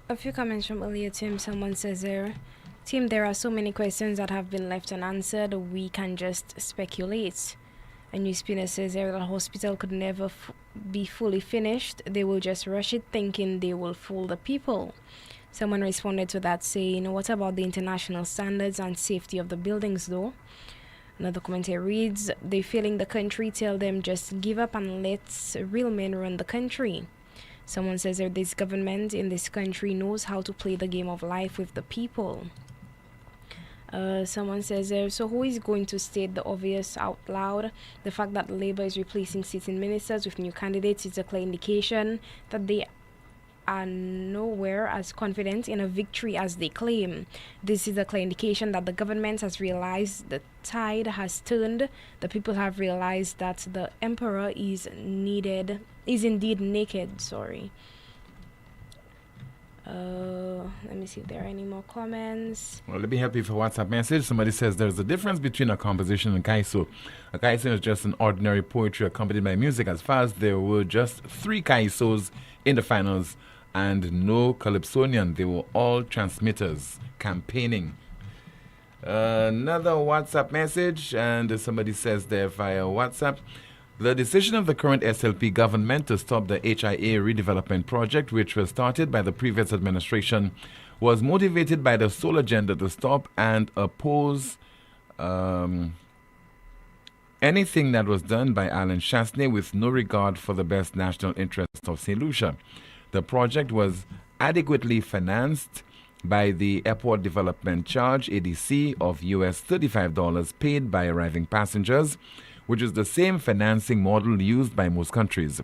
A few comments from earlier, Tim. Someone says there, Tim, there are so many questions that have been left unanswered. We can just speculate. A NewsSpin says there, the hospital could never be fully finished. They will just rush it thinking they will fool the people. Someone responded to that saying, what about the international standards and safety of the buildings though? Another commentary reads, they failing the country, tell them just give up and let real men run the country. Someone says that this government in this country knows how to play the game of life with the people. Someone says there, so who is going to state the obvious out loud? The fact that Labour is replacing sitting ministers with new candidates is a clear indication that they are nowhere as confident in a victory as they claim. This is a clear indication that the government has realized the tide has turned. The people have realized that the emperor is indeed naked. Let me see if there are any more comments. Well, let me help you for WhatsApp message. Somebody says there's a difference between a composition and kaiso. A kaiso is just an ordinary poetry accompanied by music. As far as there were just 3 kaisos in the finals and no calypsonian, they were all transmitters campaigning. Another WhatsApp message, and somebody says there via WhatsApp, the decision of the current SLP government to stop the HIA redevelopment project, which was started by the previous administration, was motivated by the sole agenda to stop and oppose anything that was done by Alan Chasney with no regard for the best national interests of St. Lucia. The project was adequately financed by the Airport Development Charge, ADC, of US $35 paid by arriving passengers, which is the same financing model used by most countries.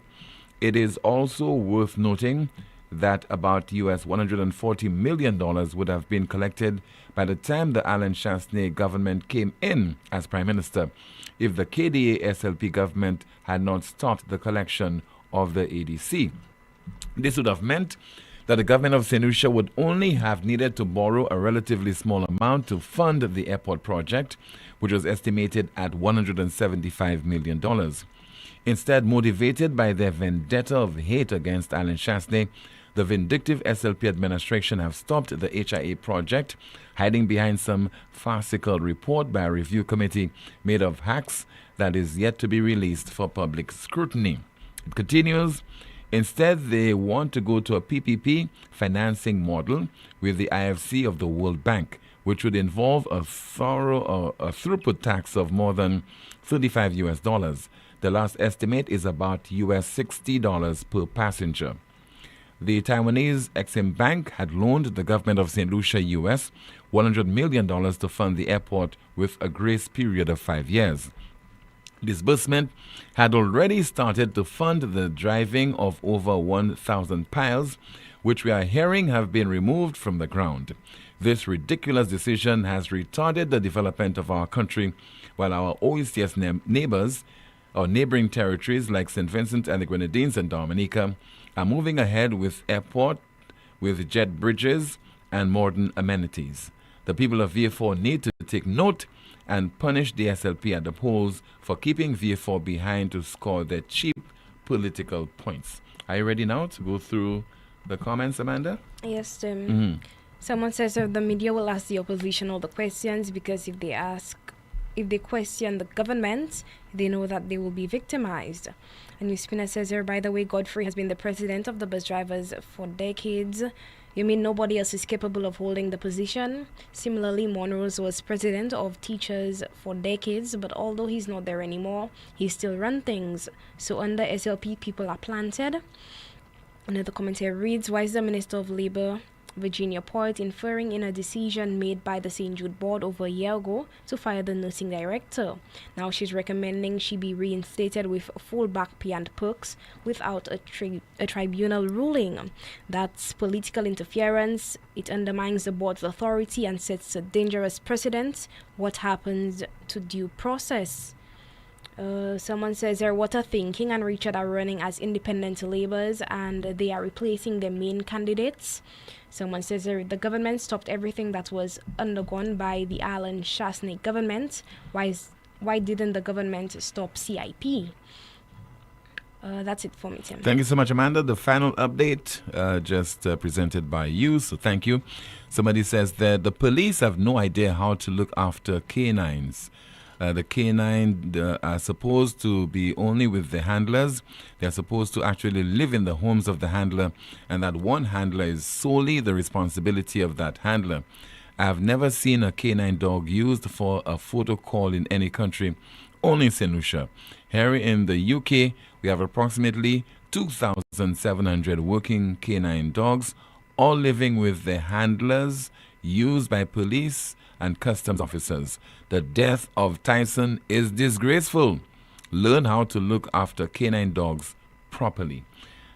It is also worth noting that about US $140 million would have been collected by the time the Alan Chasney government came in as Prime Minister if the KDA SLP government had not stopped the collection of the ADC. This would have meant that the government of St. Lucia would only have needed to borrow a relatively small amount to fund the airport project, which was estimated at $175 million. Instead, motivated by their vendetta of hate against Alan Chasney, the vindictive SLP administration have stopped the HIA project, hiding behind some farcical report by a review committee made of hacks that is yet to be released for public scrutiny. It continues. Instead, they want to go to a PPP financing model with the IFC of the World Bank, which would involve a throughput tax of more than $35. The last estimate is about $60 per passenger. The Taiwanese Exim Bank had loaned the government of St. Lucia $100 million to fund the airport with a grace period of 5 years. Disbursement had already started to fund the driving of over 1,000 piles, which we are hearing have been removed from the ground. This ridiculous decision has retarded the development of our country, while our OECS neighbors, or neighboring territories like St. Vincent and the Grenadines and Dominica, are moving ahead with airport, with jet bridges, and modern amenities. The people of VF4 need to take note and punish the SLP at the polls for keeping VF4 behind to score their cheap political points. Are you ready now to go through the comments, Amanda? Yes, Tim. Someone says that the media will ask the opposition all the questions because if they question the government, they know that they will be victimized. And NewsSpin says here, by the way, Godfrey has been the president of the bus drivers for decades. You mean nobody else is capable of holding the position? Similarly, Monrose was president of teachers for decades, but although he's not there anymore, he still runs things. So under SLP, people are planted. Another commentary reads, why is the Minister of Labor, Virginia Poet, inferring in a decision made by the St. Jude board over a year ago to fire the nursing director? Now she's recommending she be reinstated with full back pay and perks without a tribunal ruling. That's political interference. It undermines the board's authority and sets a dangerous precedent. What happens to due process? Someone says there, what are Thinking and Richard are running as independent labours and they are replacing their main candidates. Someone says there, the government stopped everything that was undergone by the Alan Chasney government. Why didn't the government stop CIP? That's it for me, Tim. Thank you so much, Amanda. The final update just presented by you, so thank you. Somebody says that the police have no idea how to look after canines. The canine are supposed to be only with the handlers. They are supposed to actually live in the homes of the handler, and that one handler is solely the responsibility of that handler. I have never seen a canine dog used for a photo call in any country, only in St. Lucia. Here in the UK, we have approximately 2,700 working canine dogs, all living with their handlers, used by police and customs officers. The death of Tyson is disgraceful. Learn how to look after canine dogs properly.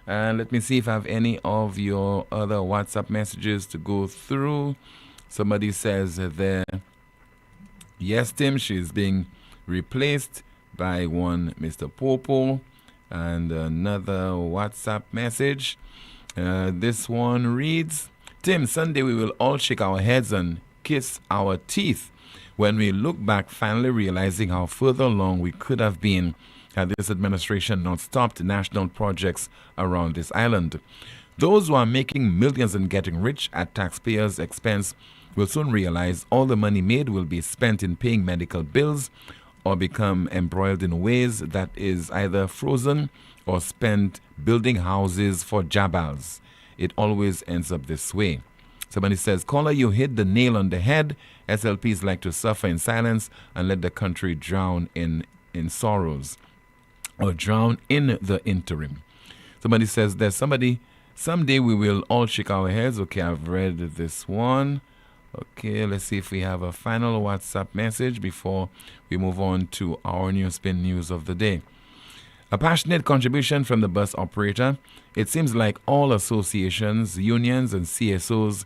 Let me see if I have any of your other WhatsApp messages to go through. Somebody says there, yes, Tim, she's being replaced by one Mr. Popo. And another WhatsApp message. This one reads, Tim, Sunday we will all shake our heads and kiss our teeth when we look back, finally realizing how further along we could have been had this administration not stopped national projects around this island. Those who are making millions and getting rich at taxpayers' expense will soon realize all the money made will be spent in paying medical bills or become embroiled in ways that is either frozen or spent building houses for jabals. It always ends up this way. Somebody says, caller, you hit the nail on the head. SLPs like to suffer in silence and let the country drown in sorrows or drown in the interim. Somebody says, there's somebody, someday we will all shake our heads. Okay, I've read this one. Okay, let's see if we have a final WhatsApp message before we move on to our NewsSpin news of the day. A passionate contribution from the bus operator. It seems like all associations, unions, and CSOs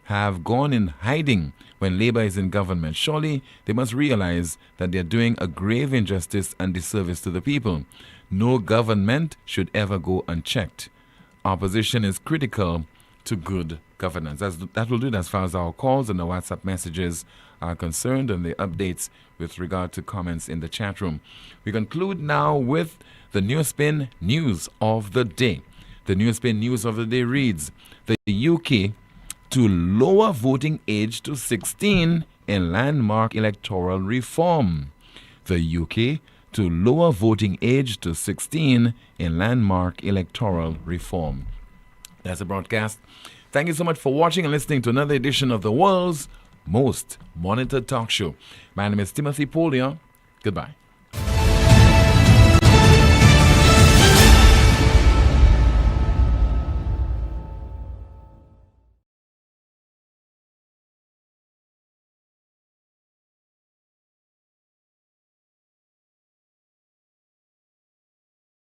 have gone in hiding when Labour is in government. Surely they must realize that they are doing a grave injustice and disservice to the people. No government should ever go unchecked. Opposition is critical to good governance. That will do it as far as our calls and the WhatsApp messages are concerned and the updates with regard to comments in the chat room. We conclude now with the NewsSpin News of the Day. The NewsSpin News of the Day reads, the UK to lower voting age to 16 in landmark electoral reform. The UK to lower voting age to 16 in landmark electoral reform. That's a broadcast. Thank you so much for watching and listening to another edition of the world's most monitored talk show. My name is Timothy Poleon. Goodbye.